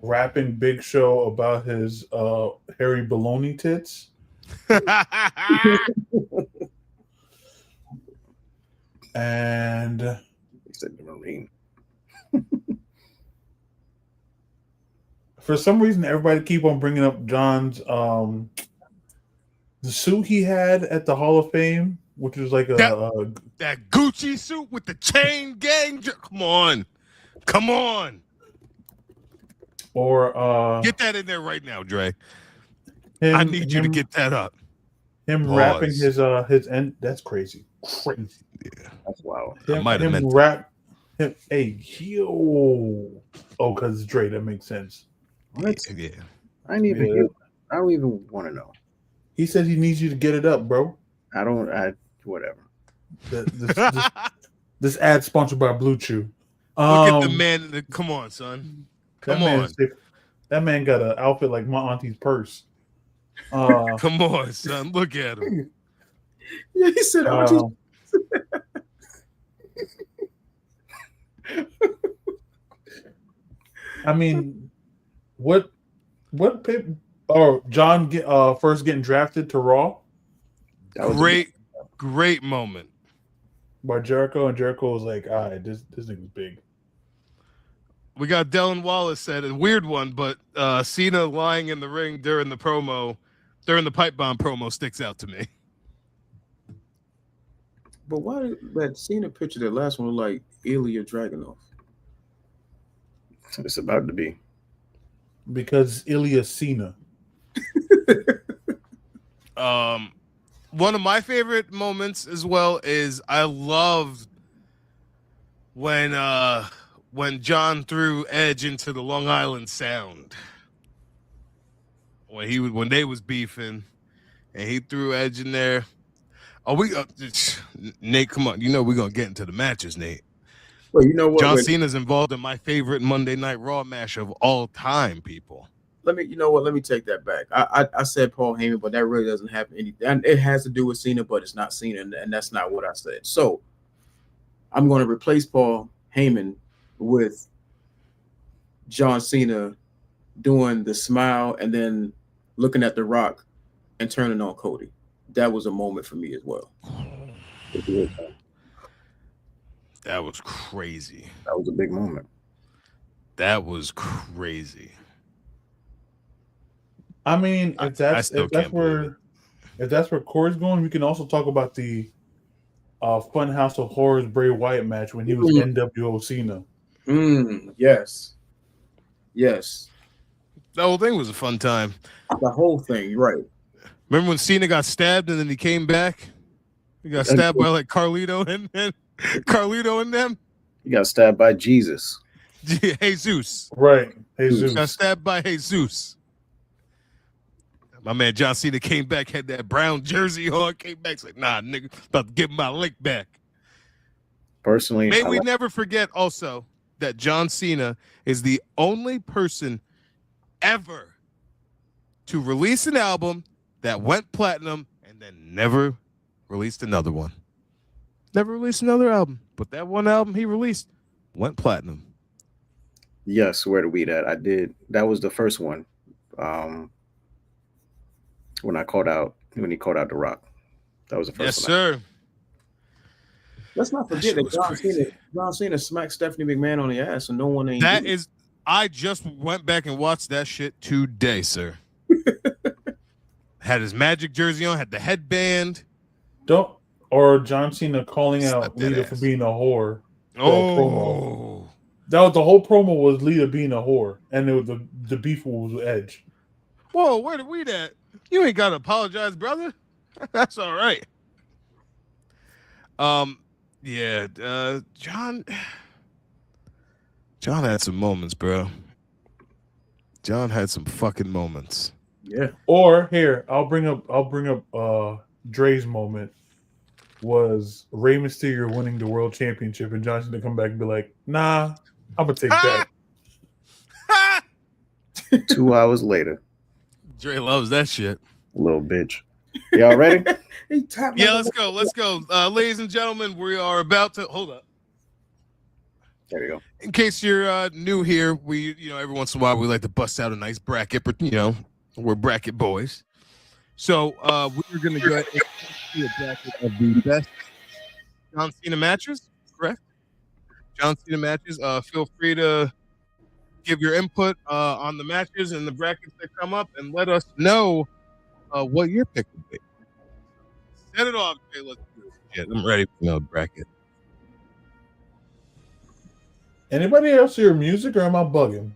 rapping Big Show about his hairy baloney tits. And He said the Marine. for some reason, everybody keep on bringing up John's the suit he had at the Hall of Fame, which was like that Gucci suit with the chain gang. Come on. Or Get that in there right now, Dre. I need you to get that up. Him rapping his end. That's crazy. Crazy. Yeah, that's wild. I might have meant rap. Hey, yo. Oh, because it's Dre. That makes sense. What? Yeah. I didn't even hear. I don't even want to know. He said he needs you to get it up, bro. Whatever. This ad sponsored by Blue Chew. Look at the man. Come on, son. Come on. That man got an outfit like my auntie's purse. Come on, son. Look at him. Yeah, he said, I mean, what John first getting drafted to Raw? Great moment By Jericho, and Jericho was like, all right, this nigga's big. We got Dylan Wallace said a weird one, but Cena lying in the ring during the pipe bomb promo sticks out to me. but why did that Cena picture, that last one, look like Ilya Dragunov? It's about to be. Because Ilya Cena. One of my favorite moments as well is I loved when John threw Edge into the Long Island Sound. When they was beefing, and he threw Edge in there. Oh, Nate, come on! You know we're gonna get into the matches, Nate. Well, you know what? John Cena's involved in my favorite Monday Night Raw match of all time, people. Let me take that back. I said Paul Heyman, but that really doesn't have anything. It has to do with Cena, but it's not Cena, and that's not what I said. So I'm going to replace Paul Heyman with John Cena doing the smile and then looking at The Rock and turning on Cody. That was a moment for me as well. That was crazy. That was a big moment. That was crazy. I mean, if that's where Corey's going, we can also talk about the Funhouse of Horrors Bray Wyatt match when he was NWO Cena. Yes. The whole thing was a fun time. The whole thing, you're right. Remember when Cena got stabbed and then he came back? He got stabbed by like Carlito and them. He got stabbed by Jesus. Jesus. Right. Jesus. Got stabbed by Jesus. My man John Cena came back, had that brown jersey on, came back, like, nah, nigga, about to get my lick back. Personally, may we never forget also that John Cena is the only person ever to release an album that went platinum and then never released another one. Never released another album, but that one album he released went platinum. Yes, where to weed at? I did. That was the first one. When he called out The Rock. That was the first one. Yes, sir. Let's not forget that John Cena smacked Stephanie McMahon on the ass and no one ain't. I just went back and watched that shit today, sir. Had his Magic jersey on, had the headband. Or John Cena calling out Lita for being a whore. Oh. That was the whole promo was Lita being a whore, and it was the beef was with Edge. Whoa, where did we at? You ain't gotta apologize, brother. That's all right. Yeah, John had some moments, bro. John had some fucking moments. Yeah. Or here, I'll bring up Dre's moment was Rey Mysterio winning the world championship and John Cena come back and be like, nah, I'm gonna take that. 2 hours later. Dre loves that shit. Little bitch. Y'all ready? Yeah, let's go. Ladies and gentlemen, we are about to hold up. There you go. In case you're new here, we, every once in a while we like to bust out a nice bracket, but we're bracket boys. So we're gonna go ahead and do a bracket of the best John Cena matches, correct? John Cena matches. Feel free to give your input on the matches and the brackets that come up, and let us know what your pick would be. Set it off, Jay. Let's do this shit. I'm ready for the bracket. Anybody else hear music, or am I bugging?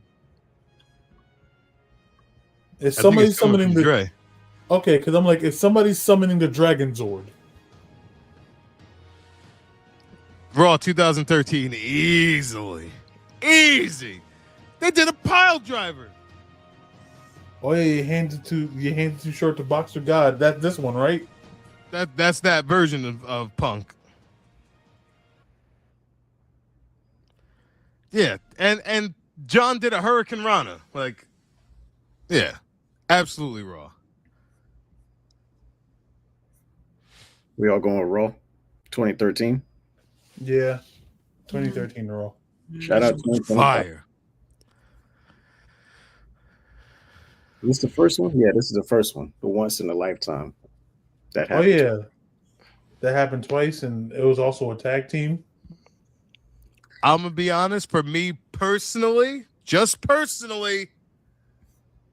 Is I think somebody it's coming summoning from the? Dre. Okay, because I'm like, is somebody summoning the Dragon Zord? Raw 2013, easily. Easy. They did a pile driver. Oh yeah, your hands too short to box with God. That's this one, right? That's that version of Punk. Yeah, and John did a Hurricane Rana. Like, yeah, absolutely raw. We all going Raw 2013. Yeah, 2013 Raw. Shout out to Fire. This the first one? Yeah, this is the first one. The once in a lifetime. That Oh happened. yeah, that happened twice, and it was also a tag team. I'm gonna be honest. For me personally, just personally,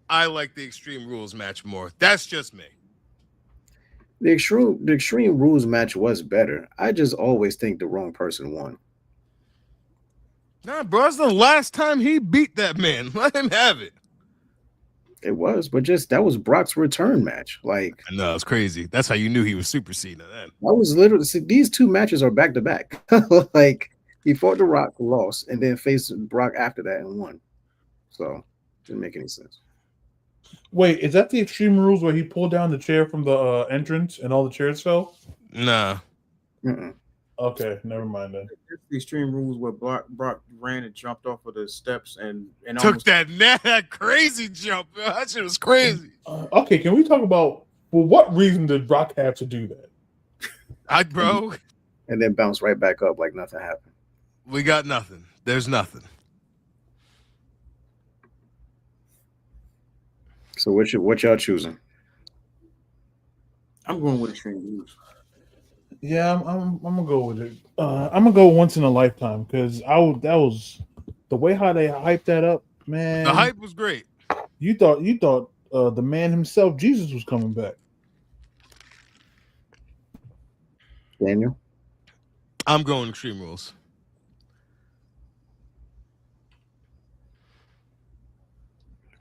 I like the Extreme Rules match more. That's just me. The Extreme Rules match was better. I just always think the wrong person won. Nah, bro, that's the last time he beat that man. Let him have it. It was, but just that was Brock's return match. Like, I know, it's crazy. That's how you knew he was Super Cena then. that was literally these two matches are back to back. Like, he fought The Rock, lost, and then faced Brock after that and won. So didn't make any sense. Wait, is that the Extreme Rules where he pulled down the chair from the entrance and all the chairs fell? Nah. Mm-mm. Okay, never mind then. It's the Extreme Rules where Brock ran and jumped off of the steps and Took that crazy jump. Bro. That shit was crazy. Okay, can we talk about what reason did Brock have to do that? Bro, And then bounce right back up like nothing happened. we got nothing. There's nothing. So what y'all choosing? I'm going with Extreme Rules. Yeah, I'm gonna go with it. I'm gonna go once in a lifetime because that was the way how they hyped that up, man. The hype was great. You thought the man himself, Jesus, was coming back. Daniel? I'm going Extreme Rules.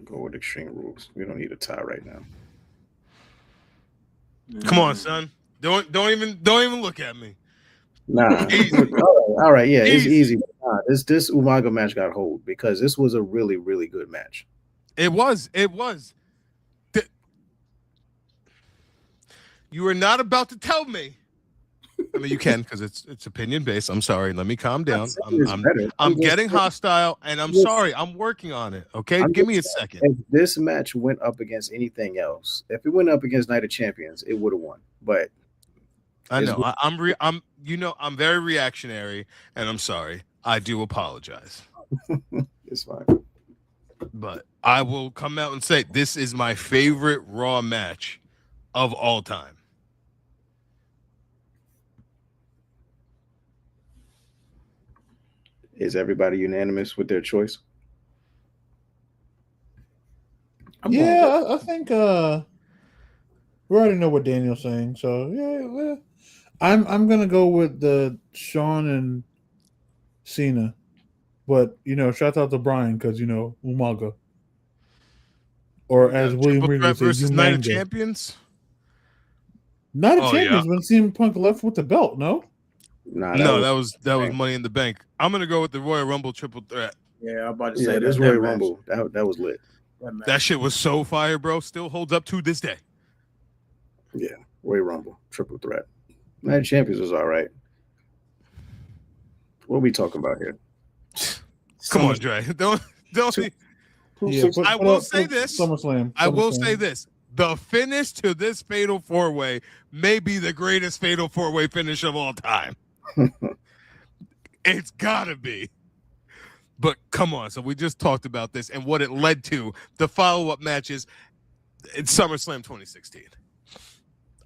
Go with Extreme Rules. We don't need a tie right now. Come on, son. Don't even look at me. Nah. All right. Yeah, it's easy. Nah, this Umaga match got hold because this was a really, really good match. It was. You are not about to tell me. I mean, you can because it's opinion based. I'm sorry. Let me calm down. I'm getting hostile, and I'm sorry. I'm working on it. Okay, give me a second. If this match went up against anything else, if it went up against Night of Champions, it would have won. But I know I'm very reactionary, and I'm sorry. I do apologize. It's fine. But I will come out and say this is my favorite Raw match of all time. Is everybody unanimous with their choice? I think we already know what Daniel's saying. So yeah, I'm gonna go with the Shawn and Cena, but shout out to Brian because Umaga, or as William Regal says, versus Night of Champions. Night of Champions when CM Punk left with the belt. No, that was Money in the Bank. I'm gonna go with the Royal Rumble triple threat. Yeah, I'm about to say this Royal Rumble that was lit. That shit was so fire, bro. Still holds up to this day. Yeah, Royal Rumble triple threat. Night of Champions was all right. What are we talking about here? Come on, Dre. Don't. I will say this. SummerSlam. I will say this. The finish to this Fatal 4-Way may be the greatest Fatal 4-Way finish of all time. It's gotta be. But come on, so we just talked about this and what it led to. The follow-up matches in SummerSlam 2016.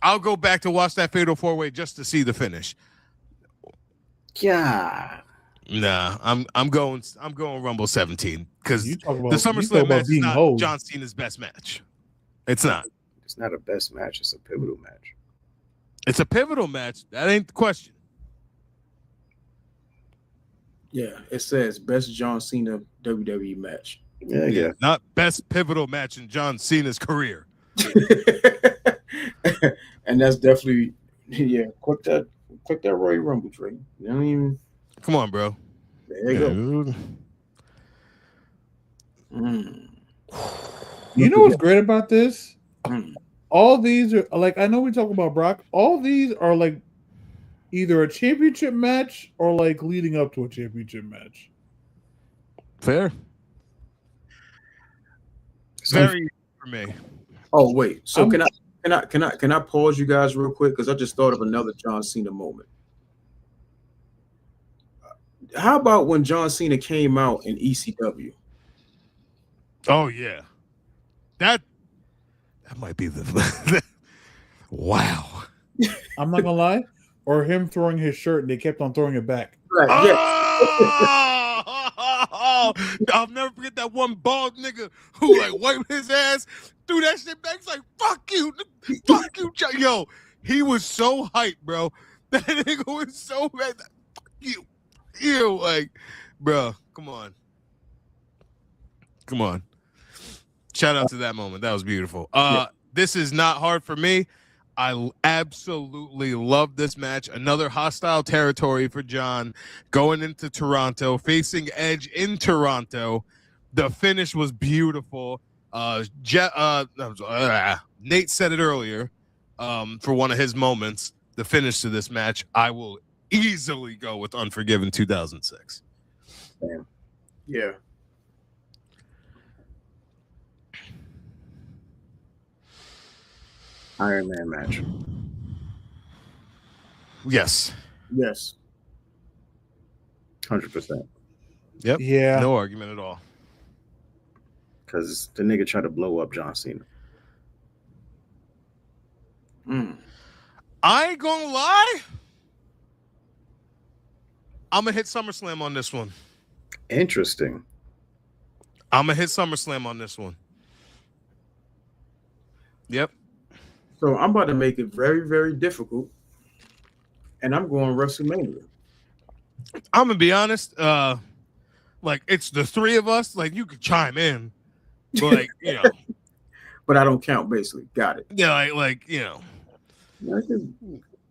I'll go back to watch that Fatal 4-Way just to see the finish. Yeah. Nah, I'm going Rumble 17 because the You talk SummerSlam about match is being not hoes. John Cena's best match. It's not. It's not a best match. It's a pivotal match. It's a pivotal match. That ain't the question. Yeah, it says best John Cena WWE match. Yeah. Not best pivotal match in John Cena's career. And that's definitely Click that Royal Rumble train. You don't even. Come on, bro. There you go. You know what's great about this? Mm. All these are like, I know we talk about Brock. All these are like either a championship match or like leading up to a championship match. Fair. Very for me. Oh wait, so can I pause you guys real quick because I just thought of another John Cena moment. How about when John Cena came out in ECW? Oh yeah, that might be the wow. I'm not gonna lie. Or him throwing his shirt and they kept on throwing it back. Right, Oh, I'll never forget that one bald nigga who like wiped his ass, threw that shit back. He's like, fuck you, yo. He was so hyped, bro. That nigga was so mad. You, like, bro, come on. Shout out to that moment. That was beautiful. This is not hard for me. I absolutely love this match. Another hostile territory for John going into Toronto, facing Edge in Toronto. The finish was beautiful. Nate said it earlier for one of his moments. The finish to this match, I will easily go with Unforgiven 2006. Damn. Yeah. Iron Man match. Yes. 100%. Yep. Yeah. No argument at all. Because the nigga tried to blow up John Cena. I ain't gonna lie. I'm gonna hit SummerSlam on this one. Interesting. I'm gonna hit SummerSlam on this one. Yep. So I'm about to make it very, very difficult, and I'm going WrestleMania. I'm gonna be honest. Like it's the three of us. Like you could chime in, but like But I don't count. Basically, got it. yeah,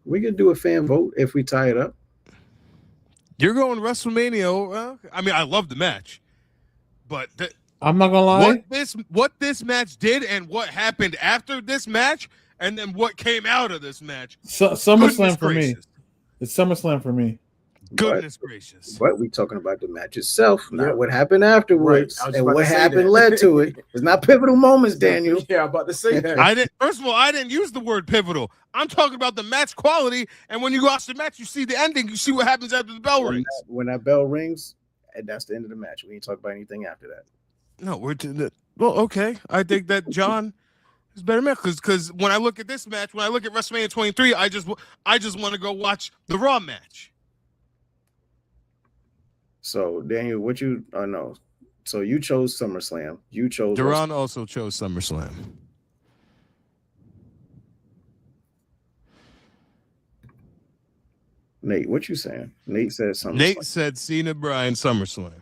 We could do a fan vote if we tie it up. you're going WrestleMania. I mean, I love the match, but I'm not gonna lie. what this match did and what happened after this match, and then what came out of this match. SummerSlam for me. It's SummerSlam for me. Goodness gracious! But we talking about the match itself, not what happened afterwards, Right. and what happened led to it. It's not pivotal moments, Daniel. Yeah, I'm about to say that. First of all, I didn't use the word pivotal. I'm talking about the match quality, and when you watch the match, you see the ending. You see what happens after the bell rings. When that bell rings, and that's the end of the match. We ain't talk about anything after that. No, well, okay. I think that John is better match because when I look at this match, when I look at WrestleMania 23, I just want to go watch the Raw match. So Daniel, what you no? So you chose SummerSlam. You chose. Duran also chose SummerSlam. Nate, what you saying? Nate said SummerSlam. Nate said Cena, Bryan, SummerSlam.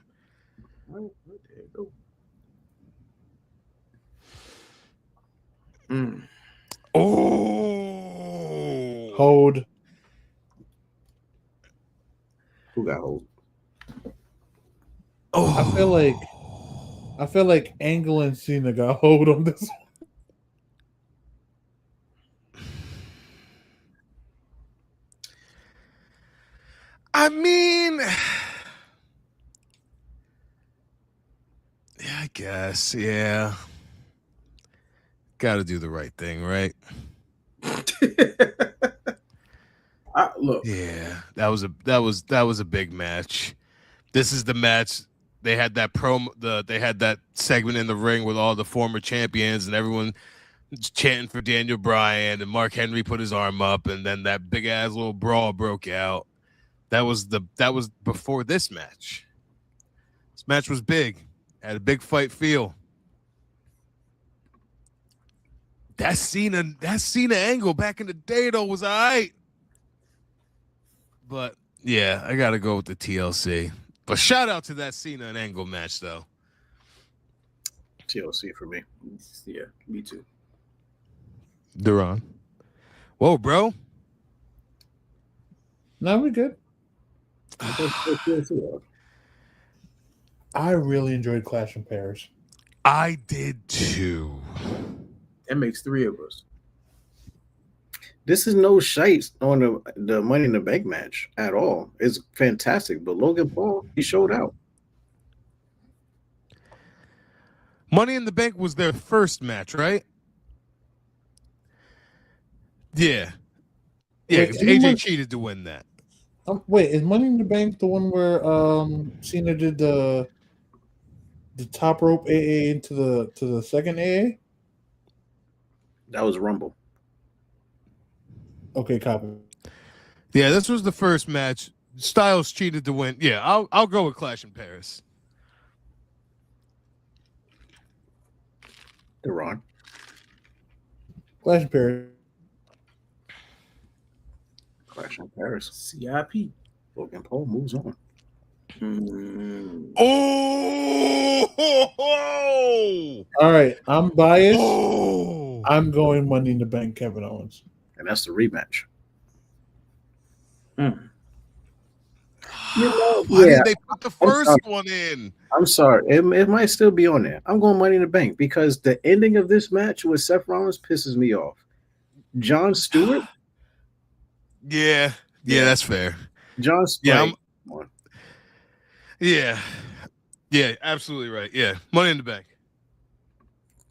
Oh, Hold. Who got hold? Oh, I feel like Angle and Cena got hold on this one. I mean, yeah, I guess, yeah. Got to do the right thing, right? Look, Yeah, that was a big match. This is the match they had that they had that segment in the ring with all the former champions and everyone chanting for Daniel Bryan, and Mark Henry put his arm up, and then that big ass little brawl broke out. That was before this match. This match was big, had a big fight feel. That Cena angle back in the day though was all right. But yeah, I gotta go with the TLC. But shout out to that Cena and Angle match though. TLC for me. Yeah, me too. Duran. Whoa, bro. No, we're good. I really enjoyed Clash in Paris. I did too. That makes 3 of us. This is no shite on the Money in the Bank match at all. It's fantastic, but Logan Paul, he showed out. Money in the Bank was their first match, right? Yeah. Yeah, Wait, AJ cheated to win that. Wait, is Money in the Bank the one where Cena did the top rope AA into the second AA? That was Rumble. Okay, copy. Yeah, this was the first match. Styles cheated to win. Yeah, I'll go with Clash in Paris. They're wrong. Clash in Paris. Clash in Paris. CIP. Logan Paul moves on. Oh! All right, I'm biased. Oh! I'm going Money in the Bank, Kevin Owens. And that's the rematch. Why Yeah, did they put the first one in? I'm sorry. It might still be on there. I'm going Money in the Bank because the ending of this match with Seth Rollins pisses me off. Jon Stewart? Yeah, that's fair. Jon Stewart. Yeah, yeah, absolutely right. Yeah, Money in the Bank.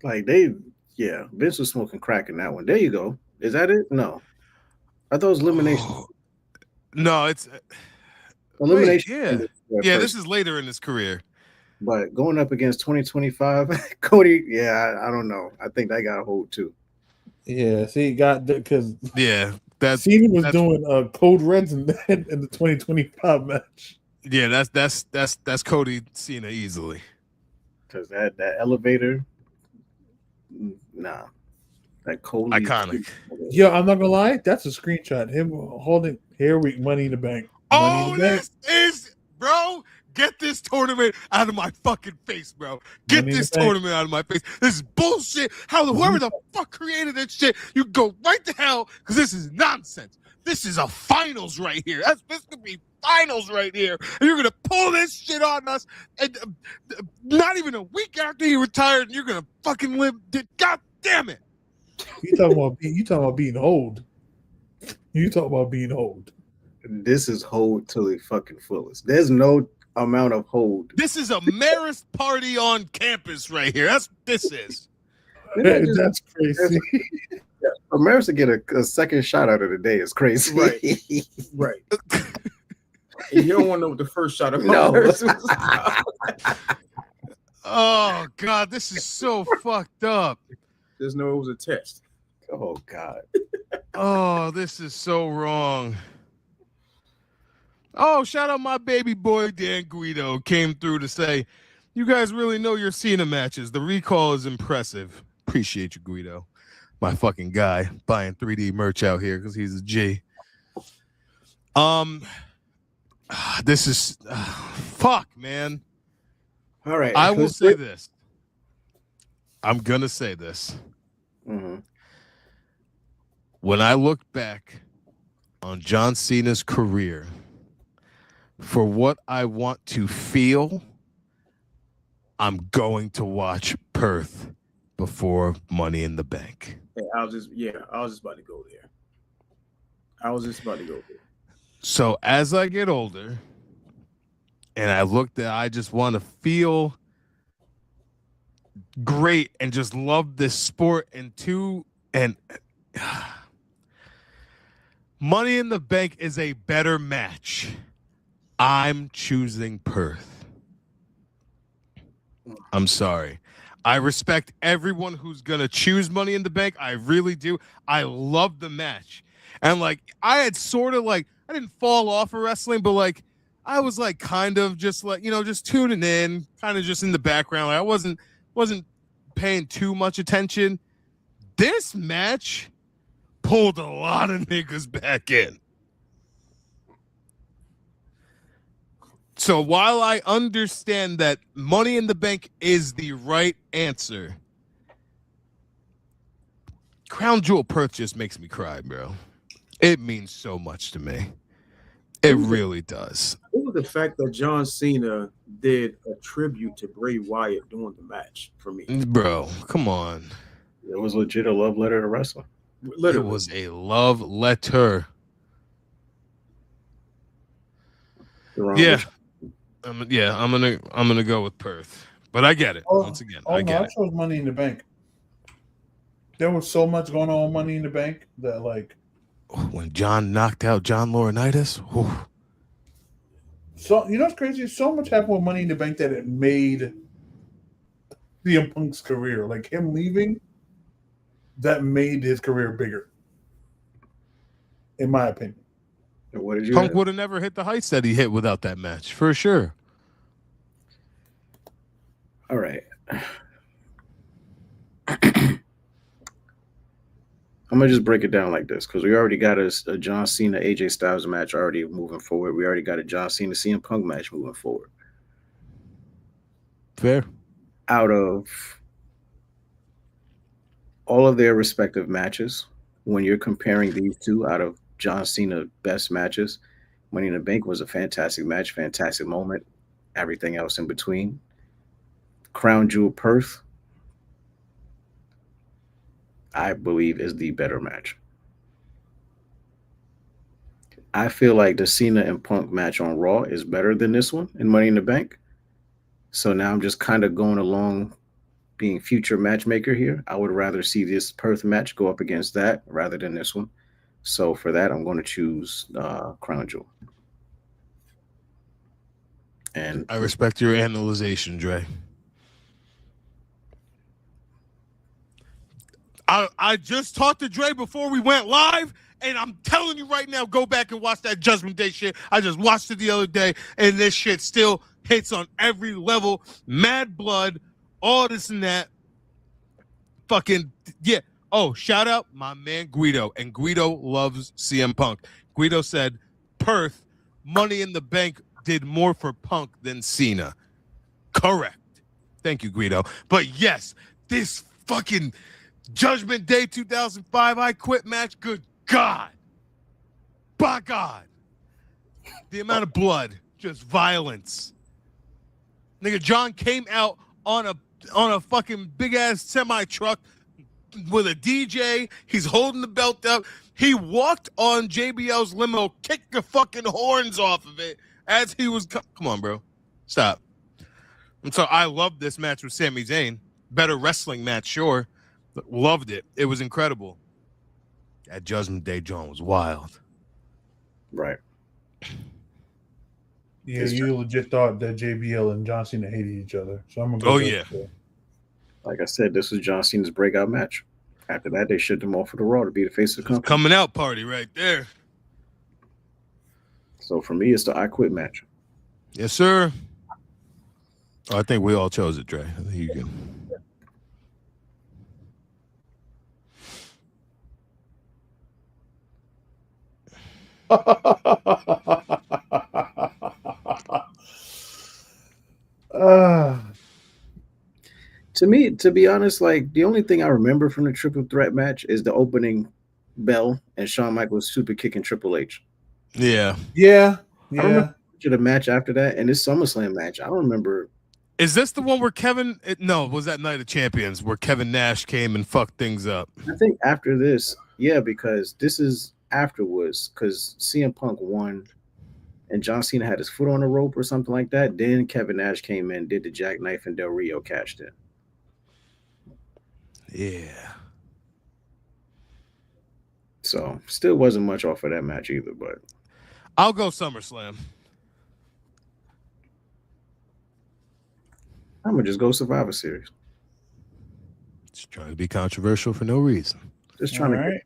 Like Vince was smoking crack in that one. There you go. Is that it? No. I thought it was elimination. Oh. No, it's elimination. Wait, yeah, this is later in his career. But going up against 2025, Cody, I don't know. I think that got a hold too. Yeah, see, because Cena was doing Code Reds in the 2025 match. Yeah, that's Cody Cena easily. Because that elevator, nah, that Cody iconic. Yo, I'm not gonna lie, that's a screenshot. Him holding Money in the Bank. This is, bro. Get this tournament out of my fucking face, bro. Get this tournament out of my face. This is bullshit. Whoever the fuck created this shit, you go right to hell because this is nonsense. This is a finals right here. This could be finals right here. And you're going to pull this shit on us. And not even a week after you retired, and you're going to fucking live. God damn it. You talking about being old. You talking about being old. This is hold to the fucking fullest. There's no amount of hold. This is a Marist party on campus right here. That's what this is. That's crazy. For Marist to get a second shot out of the day is crazy. Right. And you don't want to know what the first shot of No. Oh, God, this is so fucked up. Just know it was a test. Oh, God. Oh, this is so wrong. Oh, shout out my baby boy, Dan Guido, came through to say, you guys really know your Cena matches. The recall is impressive. Appreciate you, Guido. My fucking guy buying 3D merch out here because he's a G. This is fuck, man. All right. I will say this. I'm gonna say this. Mm-hmm. When I look back on John Cena's career, for what I want to feel, I'm going to watch Perth before Money in the Bank. I was just about to go there. So as I get older and I look that I just want to feel great and just love this sport and Money in the Bank is a better match. I'm choosing Perth. I'm sorry. I respect everyone who's gonna choose Money in the Bank. I really do. I love the match, and like I had sort of like I didn't fall off of wrestling, but like I was like kind of just like just tuning in, kind of just in the background. Like, I wasn't paying too much attention. This match pulled a lot of niggas back in. So while I understand that Money in the Bank is the right answer, Crown Jewel Perth just makes me cry, bro. It means so much to me. It really does. It was the fact that John Cena did a tribute to Bray Wyatt during the match for me. Bro, come on. It was legit a love letter to wrestling. Literally. It was a love letter. Yeah. I'm gonna go with Perth. But I get it. Once again, I get it. I chose Money in the Bank. There was so much going on with Money in the Bank that like when John knocked out John Laurinaitis. Whew. So what's crazy? So much happened with Money in the Bank that it made CM Punk's career. Like him leaving, that made his career bigger. In my opinion. What did you Punk would have never hit the heights that he hit without that match, for sure. All right. I'm gonna just break it down like this because we already got a John Cena AJ Styles match already moving forward. We already got a John Cena CM Punk match moving forward. Fair. Out of all of their respective matches, when you're comparing these two out of John Cena best matches, Money in the Bank was a fantastic match, fantastic moment, everything else in between. Crown Jewel Perth, I believe, is the better match. I feel like the Cena and Punk match on Raw is better than this one in Money in the Bank. So now I'm just kind of going along being future matchmaker here. I would rather see this Perth match go up against that rather than this one. So for that, I'm going to choose Crown Jewel. And I respect your analyzation, Dre. I just talked to Dre before we went live, and I'm telling you right now, go back and watch that Judgment Day shit. I just watched it the other day, and this shit still hits on every level. Mad blood, all this and that. Fucking, yeah. Oh, shout out my man Guido, and Guido loves CM Punk. Guido said, Perth, Money in the Bank did more for Punk than Cena. Correct. Thank you, Guido. But yes, this fucking Judgment Day 2005 I Quit match, good God. By God. The amount of blood, just violence. Nigga, John came out on a fucking big-ass semi-truck with a DJ. He's holding the belt up. He walked on JBL's limo, kicked the fucking horns off of it as he was... Come on, bro. Stop. And so I loved this match with Sami Zayn. Better wrestling match, sure. Loved it. It was incredible. That Judgment Day John was wild. right. Yeah, you legit thought that JBL and John Cena hated each other. So I'm gonna go. Oh, yeah. Like I said, this was John Cena's breakout match. After that, they shipped him off for the Raw to be the face of the company. Coming out party right there. So for me, it's the I Quit match. Yes, sir. Oh, I think we all chose it, Dre. I think you can. To me, to be honest, like the only thing I remember from the triple threat match is the opening bell and Shawn Michaels super kicking Triple H. Yeah. Yeah. I don't remember the match after that, and this SummerSlam match. I don't remember. Is this the one where Kevin? No, was that Night of Champions where Kevin Nash came and fucked things up? I think after this, yeah, because this is afterwards, because CM Punk won, and John Cena had his foot on the rope or something like that. Then Kevin Nash came in, did the jackknife, and Del Rio cashed in. Yeah. So still wasn't much off of that match either, but I'll go SummerSlam. I'm gonna just go Survivor Series. Just trying to be controversial for no reason. Just trying All to right.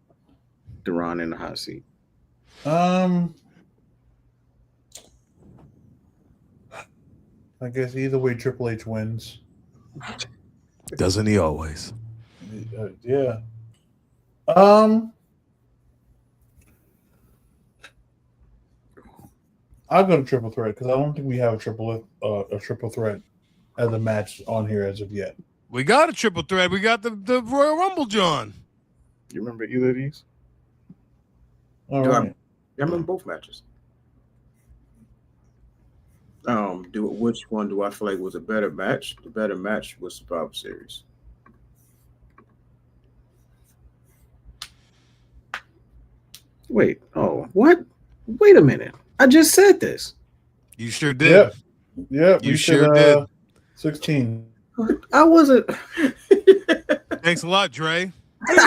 get Deron in the hot seat. I guess either way, Triple H wins. Doesn't he always? Yeah. I'll go to triple threat because I don't think we have a triple threat as a match on here as of yet. We got a triple threat. We got the Royal Rumble, John. You remember either of these? All Do right. I remember both matches. Which one do I feel like was a better match? The better match was Survivor Series. Wait. Oh, what? Wait a minute. I just said this. You sure did. Yep. You sure did. 16. I wasn't. Thanks a lot, Dre.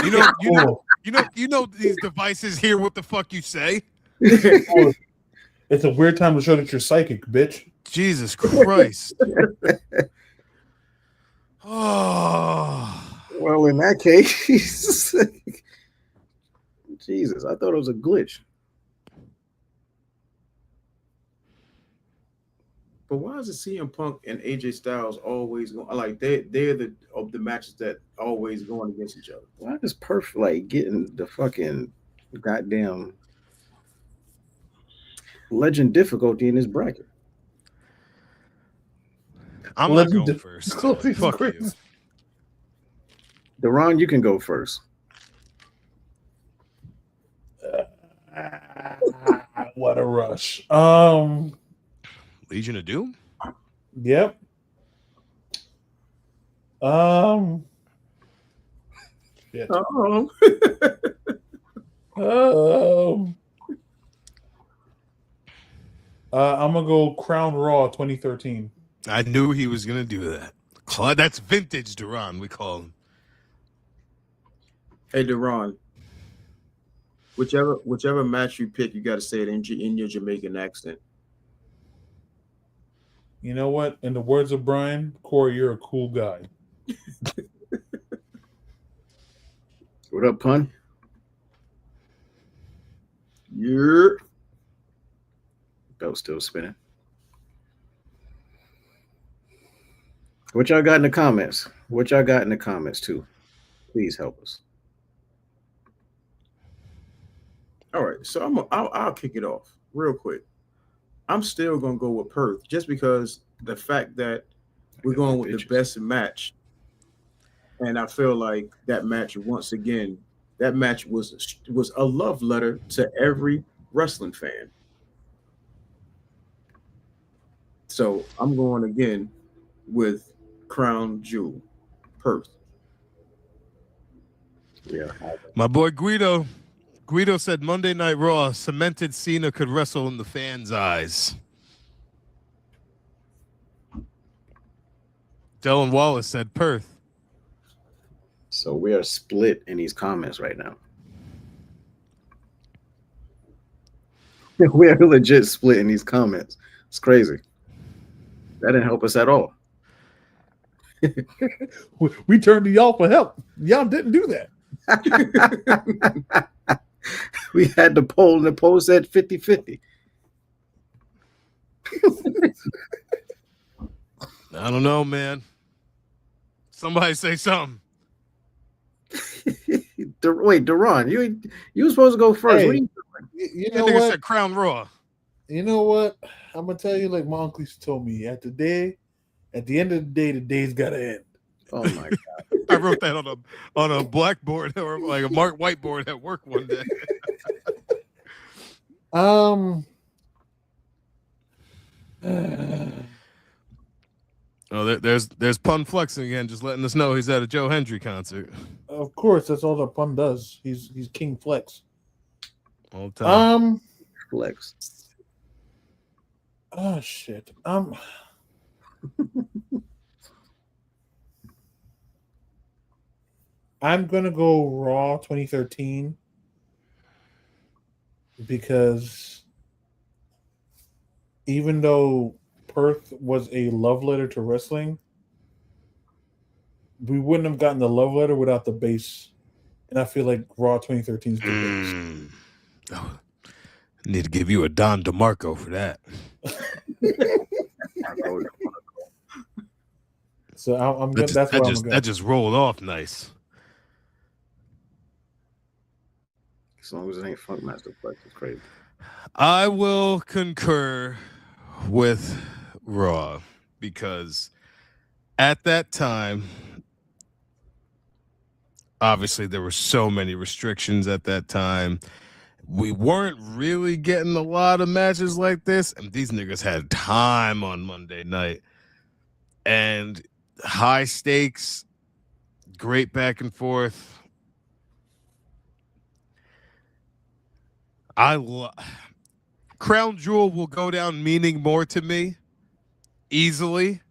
You know these devices hear what the fuck you say. It's a weird time to show that you're psychic, bitch. Jesus Christ. Oh. Well, in that case, Jesus, I thought it was a glitch. But why is it CM Punk and AJ Styles always going like they're the matches that always going against each other? Why is Perf like getting the fucking goddamn legend difficulty in this bracket? I'm not going first. Fuck you. Deron, you can go first. What a rush. Legion of Doom? Yep. Shit. I'm gonna go Crown Raw 2013. I knew he was gonna do that. That's vintage Duran, we call him. Hey, Deron, whichever match you pick, you got to say it in your Jamaican accent. You know what? In the words of Brian, Corey, you're a cool guy. What up, pun? Yeah. Belt still spinning. What y'all got in the comments? What y'all got in the comments too? Please help us. All right, so I'll kick it off real quick. I'm still gonna go with Perth just because the fact that we're going with the best match, and I feel like that match once again, that match was a love letter to every wrestling fan. So I'm going again with Crown Jewel, Perth. Yeah. My boy Guido said Monday Night Raw cemented Cena could wrestle in the fans' eyes. Dylan Wallace said Perth. So we are split in these comments right now. We are legit split in these comments. It's crazy. That didn't help us at all. We turned to y'all for help. Y'all didn't do that. We had the poll, and the poll said 50-50. I don't know, man. Somebody say something. Wait, Deron, you were supposed to go first. Hey, what are you doing? You know that nigga what? said Crown Raw. You know what? I'm gonna tell you, like my uncle used to tell me, at the end of the day, the day's gotta end. Oh my god! I wrote that on a blackboard or like a marked whiteboard at work one day. Oh, there's Pun flexing again, just letting us know he's at a Joe Hendry concert. Of course, that's all that Pun does. He's King Flex. All the time. Flex. Oh shit. I'm gonna go Raw 2013 because even though Perth was a love letter to wrestling, we wouldn't have gotten the love letter without the base. And I feel like Raw 2013 is the base. Oh, need to give you a Don DeMarco for that. So I'm good. That's where I'm going. That just rolled off nice. As long as it ain't Funkmaster Flex, it's crazy. I will concur with Raw because at that time, obviously there were so many restrictions at that time. We weren't really getting a lot of matches like this, and these niggas had time on Monday night. And high stakes, great back and forth. Crown Jewel will go down meaning more to me easily.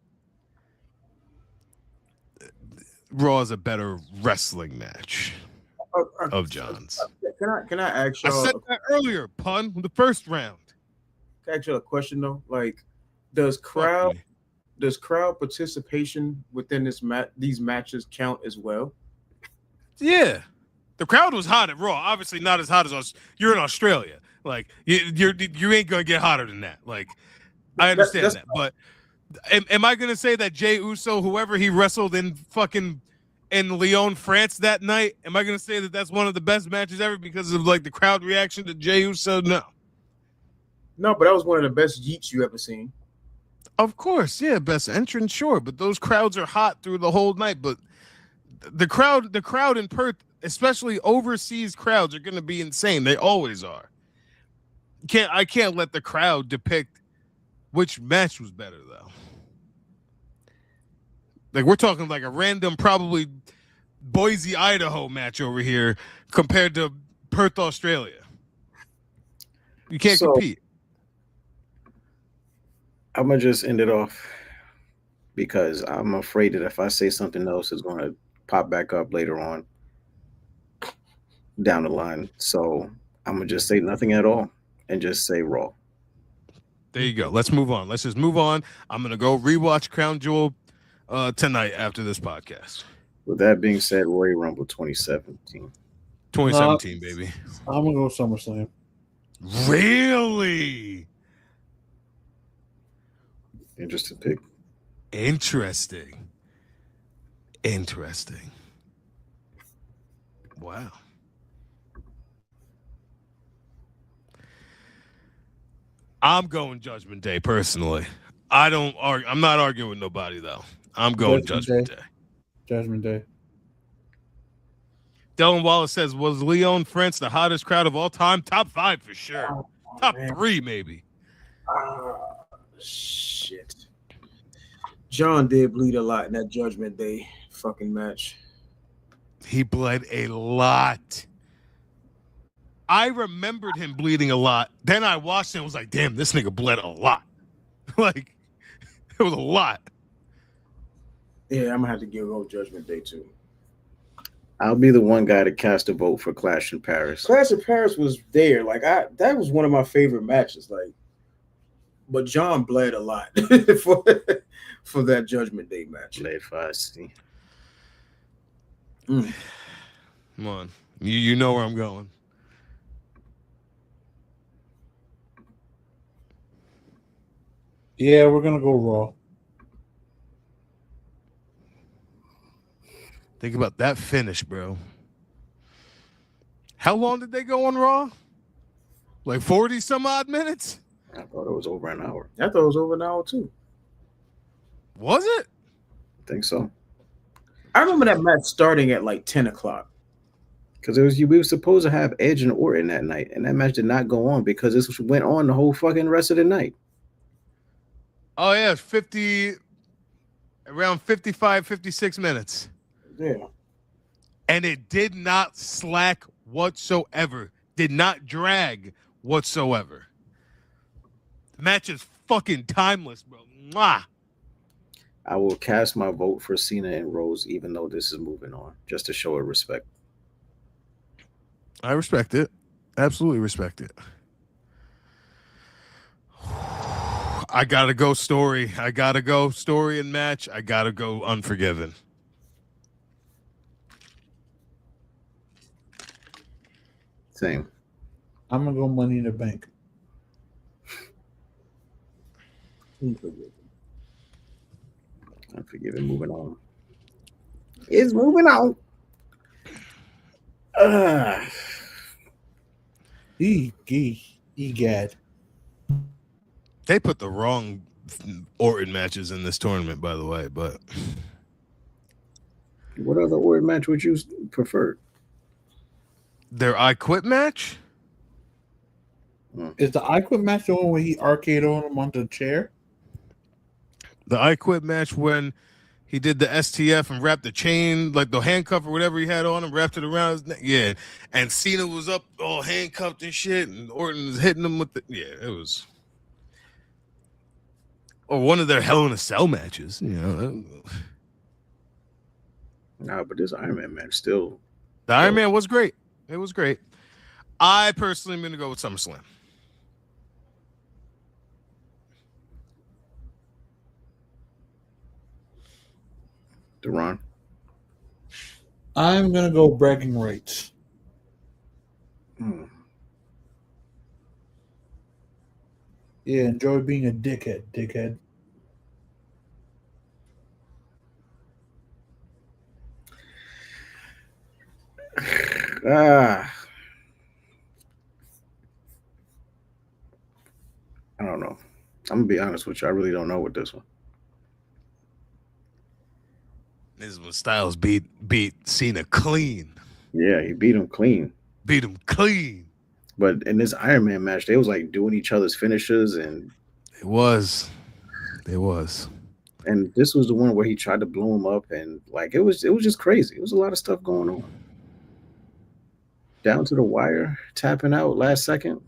Raw is a better wrestling match of John's. Can I ask y'all? I said that earlier, pun, the first round. Can I ask you a question though? Like, does crowd participation within these matches count as well? Yeah. The crowd was hot at Raw. Obviously not as hot as us. You're in Australia. Like you ain't gonna get hotter than that. Like I understand that, but am I gonna say that Jey Uso, whoever he wrestled in Lyon, France that night, am I gonna say that that's one of the best matches ever because of like the crowd reaction to Jey Uso? No, but that was one of the best yeets you ever seen. Of course, yeah, best entrance, sure, but those crowds are hot through the whole night. But the crowd in Perth, especially overseas crowds, are going to be insane. They always are. I can't let the crowd depict which match was better though. Like we're talking like a random, probably Boise, Idaho match over here compared to Perth, Australia. You can't compete. I'm gonna just end it off because I'm afraid that if I say something else, it's gonna pop back up later on down the line. So I'm gonna just say nothing at all and just say Raw. There you go. Let's move on. Let's just move on. I'm gonna go rewatch Crown Jewel tonight after this podcast. With that being said, Royal Rumble 2017. 2017, baby. I'm gonna go SummerSlam. Really? Interesting pick. Interesting. Wow. I'm going Judgment Day personally. I'm not arguing with nobody though. I'm going Judgment Day. Judgment Day. Dylan Wallace says, was Lyon, France the hottest crowd of all time? Top 5 for sure. Top 3 maybe. Shit. John did bleed a lot in that Judgment Day fucking match. He bled a lot. I remembered him bleeding a lot. Then I watched it and was like, damn, this nigga bled a lot. Like, it was a lot. Yeah, I'm gonna have to give old Judgment Day too. I'll be the one guy to cast a vote for Clash in Paris. Clash in Paris was there. Like that was one of my favorite matches. Like, but John bled a lot for that Judgment Day match. Blade feisty. Come on. You know where I'm going. Yeah, we're gonna go Raw. Think about that finish, bro. How long did they go on Raw? Like 40 some odd minutes? I thought it was over an hour. I thought it was over an hour too. Was it? I think so. I remember that match starting at like 10 o'clock. Because we were supposed to have Edge and Orton that night, and that match did not go on because this went on the whole fucking rest of the night. Oh, yeah, around 55, 56 minutes. Yeah. And it did not slack whatsoever. Did not drag whatsoever. The match is fucking timeless, bro. Mwah. I will cast my vote for Cena and Rose, even though this is moving on, just to show her respect. I respect it. Absolutely respect it. I gotta go story. I gotta go story and match. I gotta go Unforgiven. Same. I'm gonna go Money in the Bank. Unforgiven. Moving on. It's moving on. Egad. They put the wrong Orton matches in this tournament, by the way. But What other Orton match would you prefer? their I Quit match. Is the I Quit match the one where he arcade on him onto the chair? The I Quit match when he did the STF and wrapped the chain, like the handcuff or whatever he had on him, wrapped it around his neck. Yeah. And Cena was up all handcuffed and shit, and Orton was hitting him with the. Yeah, it was. Or one of their Hell in a Cell matches, you know. Nah, but this Iron Man match still. The Iron Man was great. It was great. I personally am going to go with SummerSlam. Deron. I'm gonna go bragging rights. Yeah, enjoy being a dickhead. I don't know. I'm gonna be honest with you. I really don't know with this one. This is when Styles beat Cena clean. Yeah, he beat him clean. Beat him clean. But in this Iron Man match, they was like doing each other's finishes, and It was. And this was the one where he tried to blow him up, and like it was just crazy. It was a lot of stuff going on. Down to the wire, tapping out last second.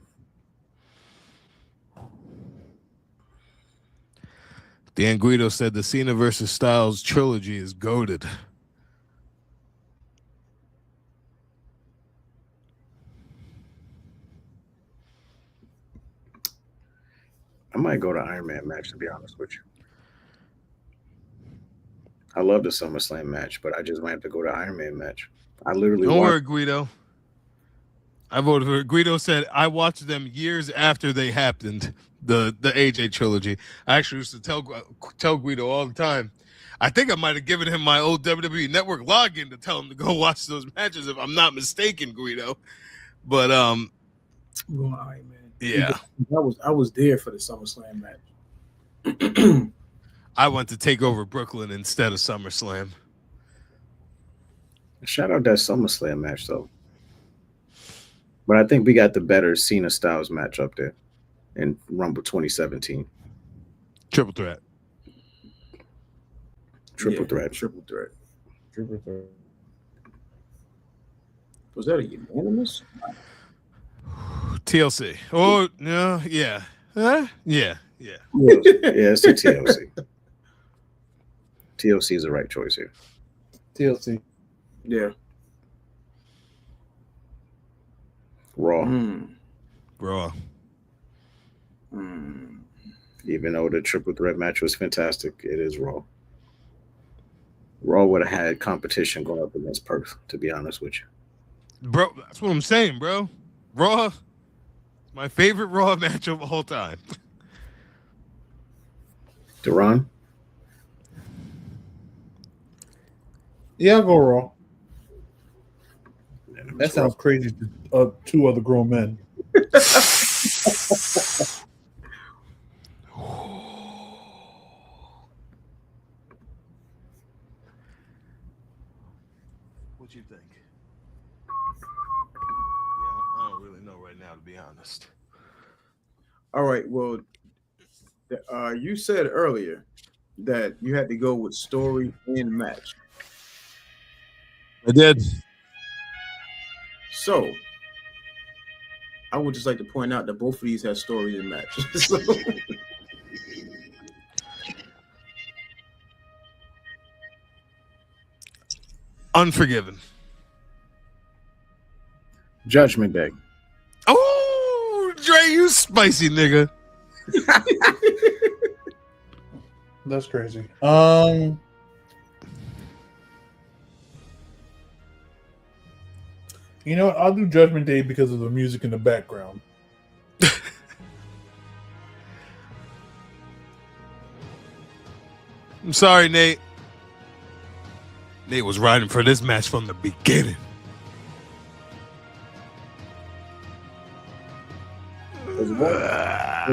Dan Guido said the Cena versus Styles trilogy is goated. I might go to Iron Man match, to be honest with you. I love the SummerSlam match, but I just might have to go to Iron Man match. I literally Don't worry, Guido. I voted for it. Guido said I watched them years after they happened. The AJ trilogy. I actually used to tell Guido all the time. I think I might have given him my old WWE Network login to tell him to go watch those matches, if I'm not mistaken, Guido. But I'm going Iron Man. yeah, I was there for the SummerSlam match. I went to take over Brooklyn instead of SummerSlam. Shout out that SummerSlam match though. But I think we got the better Cena Styles match up there in Rumble 2017. Triple threat. Triple threat. Was that a unanimous? TLC. Oh no, yeah. Huh? Yeah. Yeah, it's a TLC. TLC is the right choice here. TLC. Yeah. Raw. Raw. Even though the triple threat match was fantastic, it is Raw. Raw would have had competition going up against Perth, to be honest with you. Bro, that's what I'm saying, bro. Raw, my favorite Raw match of all time. Deron? Yeah, I'll go Raw. That sounds crazy to two other grown men. What you think? Yeah, I don't really know right now, to be honest. All right. Well, you said earlier that you had to go with story and match. I did. So, I would just like to point out that both of these have story and match. So, Unforgiven. Judgment Day. Oh, Dre, you spicy nigga. That's crazy. You know what? I'll do Judgment Day because of the music in the background. I'm sorry, Nate. Nate was riding for this match from the beginning. Was Raw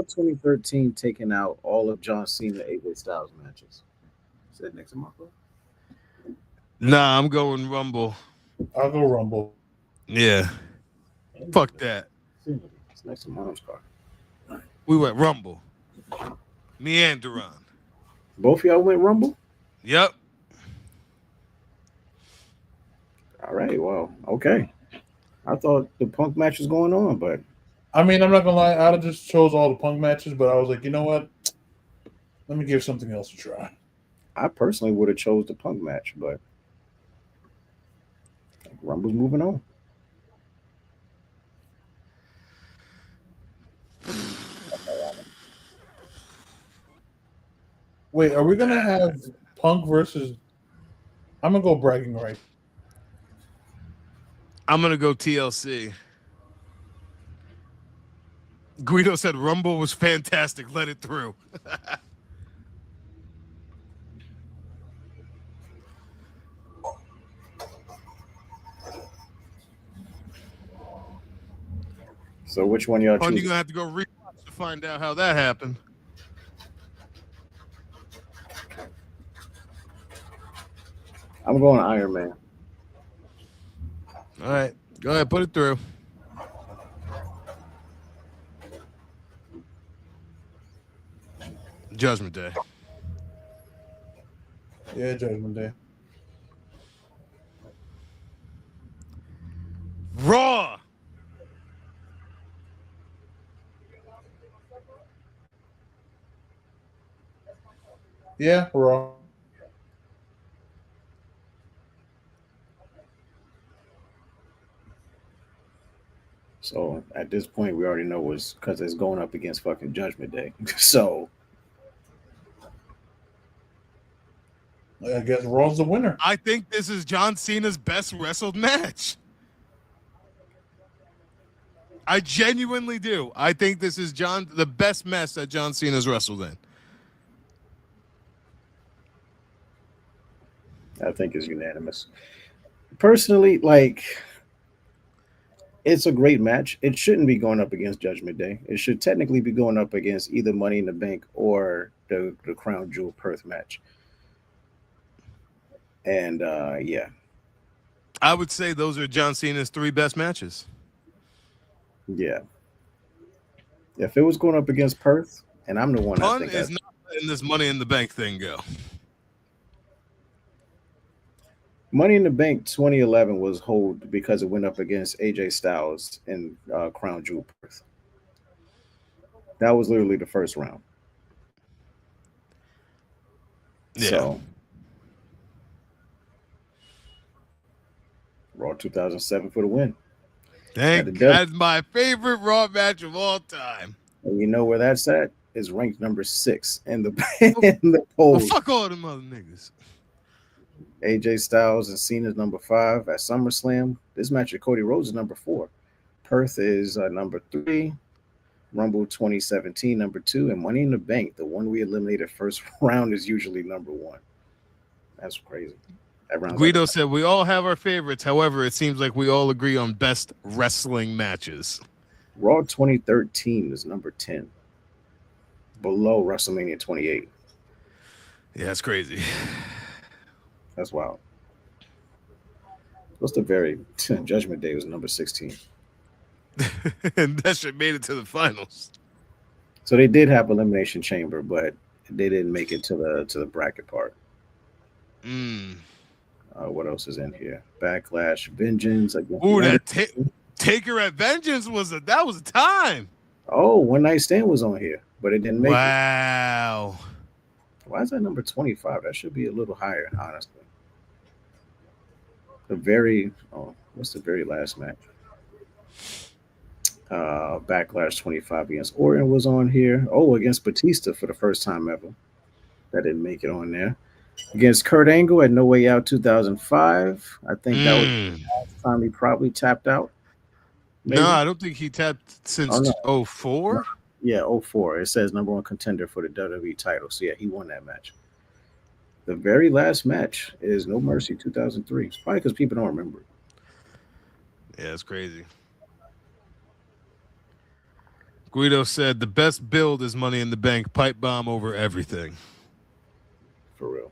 2013 taking out all of John Cena AJ Styles matches? Is that next to my phone? Nah, I'm going Rumble. I'll go Rumble. Yeah. Fuck that. It's next to Mom's car. We went Rumble. Me and Duran. Both of y'all went Rumble? Yep. All right, well, okay. I thought the Punk match was going on, but I mean, I'm not gonna lie, I'd have just chose all the Punk matches, but I was like, you know what? Let me give something else a try. I personally would have chose the Punk match, but Rumble's moving on. Wait, are we gonna have Punk versus? I'm gonna go bragging right. I'm going to go TLC. Guido said Rumble was fantastic. Let it through. So which one y'all Oh, you're choose? going to have to go rewatch to find out how that happened. I'm going Iron Man. All right. Go ahead. Put it through. Judgment Day. Yeah, Judgment Day. Raw. Yeah, Raw. So at this point, we already know was because it's going up against fucking Judgment Day. So I guess Raw's the winner. I think this is John Cena's best wrestled match. I genuinely do. I think this is the best match that John Cena's wrestled in. I think it's unanimous. Personally, like, it's a great match. It shouldn't be going up against Judgment Day. It should technically be going up against either Money in the Bank or the Crown Jewel Perth match. And yeah, I would say those are John Cena's 3 best matches. yeah. If it was going up against Perth, and I'm the one, I Pun think is not letting this Money in the Bank thing go. Money in the Bank 2011 was hold because it went up against AJ Styles in Crown Jewel Perth. That was literally the first round. Yeah. So Raw 2007 for the win. That's my favorite Raw match of all time. And you know where that's at? Is ranked number 6 in the in the poll. Well, fuck all them other niggas. AJ Styles and Cena's number 5 at SummerSlam. This match at Cody Rhodes is number 4. Perth is number 3. Rumble 2017 number 2, and Money in the Bank, the one we eliminated first round, is usually number 1. That's crazy. Guido said we all have our favorites. However, it seems like we all agree on best wrestling matches. Raw 2013 is number 10, below WrestleMania 28. Yeah, that's crazy. That's wild. What's the very Judgment Day was number 16. And that shit made it to the finals. So they did have Elimination Chamber, but they didn't make it to the bracket part. What else is in here? Backlash, Vengeance. Ooh, that Taker at Vengeance was a time. Oh, One Night Stand was on here, but it didn't make it. Wow. Why is that number 25? That should be a little higher, honestly. What's the very last match? Backlash 25 against Orton was on here. Oh, against Batista for the first time ever. That didn't make it on there. against Kurt Angle at No Way Out 2005. I think that was Mm. the last time he probably tapped out. Maybe? No, I don't think he tapped since Oh, no. 04. Yeah, 04. It says number one contender for the WWE title. So yeah, he won that match. The very last match is No Mercy 2003. It's probably because people don't remember it. Yeah, it's crazy. Guido said the best build is Money in the Bank. Pipe bomb over everything. For real.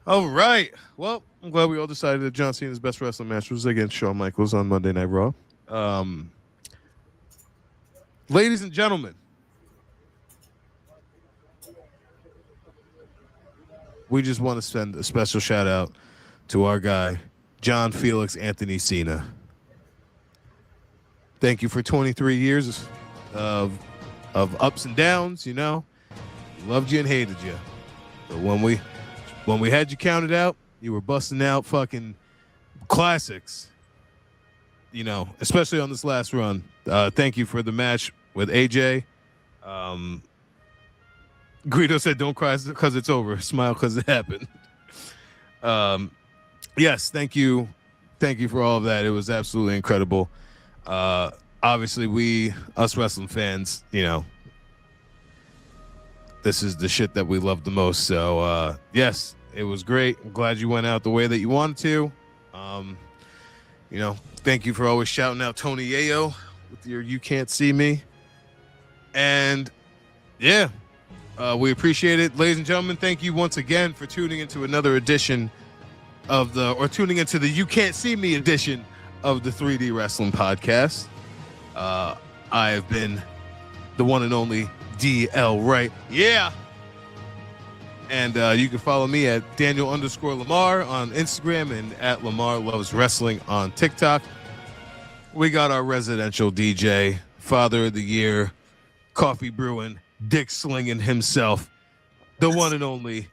All right. Well, I'm glad we all decided that John Cena's best wrestling match was against Shawn Michaels on Monday Night Raw. Ladies and gentlemen, we just want to send a special shout out to our guy, John Felix Anthony Cena. Thank you for 23 years of ups and downs, you know. Loved you and hated you. But when we had you counted out, you were busting out fucking classics. You know, especially on this last run. Thank you for the match with AJ. Guido said, "Don't cry because it's over. Smile because it happened." Yes, thank you for all of that. It was absolutely incredible. Obviously, us wrestling fans, you know, this is the shit that we love the most. So, yes, it was great. I'm glad you went out the way that you wanted to. You know, thank you for always shouting out Tony Yayo with your "You Can't See Me." And, yeah, we appreciate it. Ladies and gentlemen, thank you once again for tuning into another edition tuning into the You Can't See Me edition of the 3D Wrestling Podcast. I have been the one and only DL Wright. Yeah. And you can follow me at Daniel_Lamar on Instagram and at Lamar Loves Wrestling on TikTok. We got our residential DJ, Father of the Year, coffee brewing, dick slinging himself, the one and only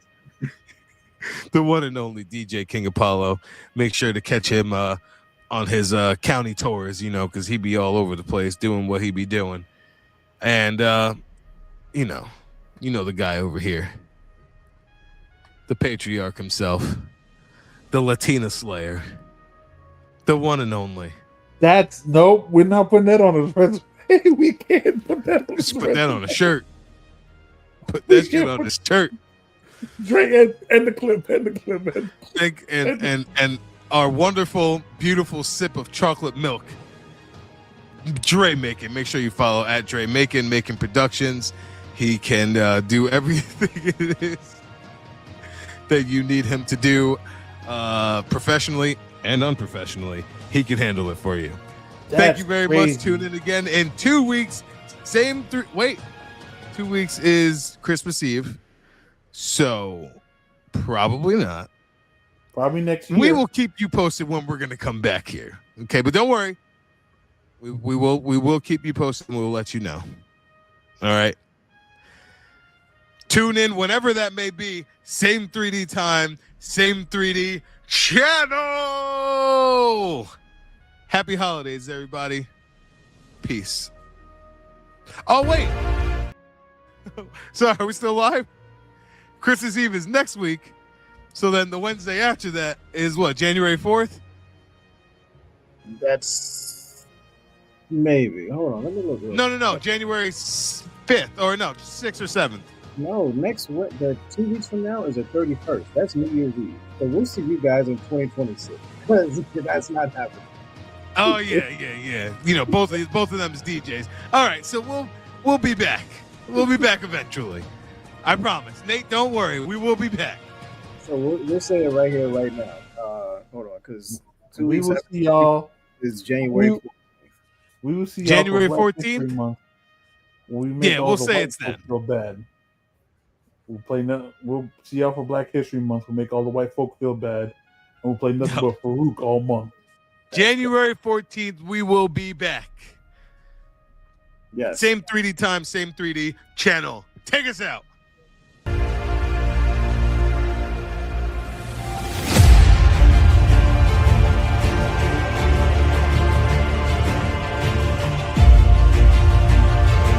DJ King Apollo. Make sure to catch him on his county tours, you know, because he be all over the place doing what he be doing. And, you know the guy over here, the patriarch himself, the Latina Slayer, the one and only. Nope, we're not putting that on his resume. We can't put that on his Just put that on a shirt. Put that shit on his shirt. Dre, and the clip. And our wonderful, beautiful sip of chocolate milk, Dre Macon. Make sure you follow at Dre Macon Productions. He can do everything it is that you need him to do, professionally and unprofessionally. He can handle it for you. Thank you very much. Tune in again in 2 weeks. 2 weeks is Christmas Eve, so probably not. Probably next year. We will keep you posted when we're going to come back here. Okay, but don't worry. We will keep you posted and we'll let you know. All right. Tune in whenever that may be. Same 3D time, same 3D channel. Happy holidays, everybody. Peace. Oh, wait. Sorry, are we still live? Christmas Eve is next week. So then the Wednesday after that is what, January 4th? That's maybe. Hold on, let me look. No. January 5th or no, 6th or 7th. No, the 2 weeks from now is the 31st. That's New Year's Eve. So we'll see you guys in 2026 because that's not happening. Oh yeah. You know, both of them is DJs. All right, so we'll be back. We'll be back eventually. I promise. Nate, don't worry. We will be back. So we'll say it right here, right now. Hold on, because we will see y'all. Is January. We will see y'all January for 14th. We'll say it's then. Feel bad. We'll see y'all for Black History Month. We'll make all the white folk feel bad, and we'll play nothing but Farouk all month. January 14th, we will be back. Yes. Same 3D time, same 3D channel. Take us out.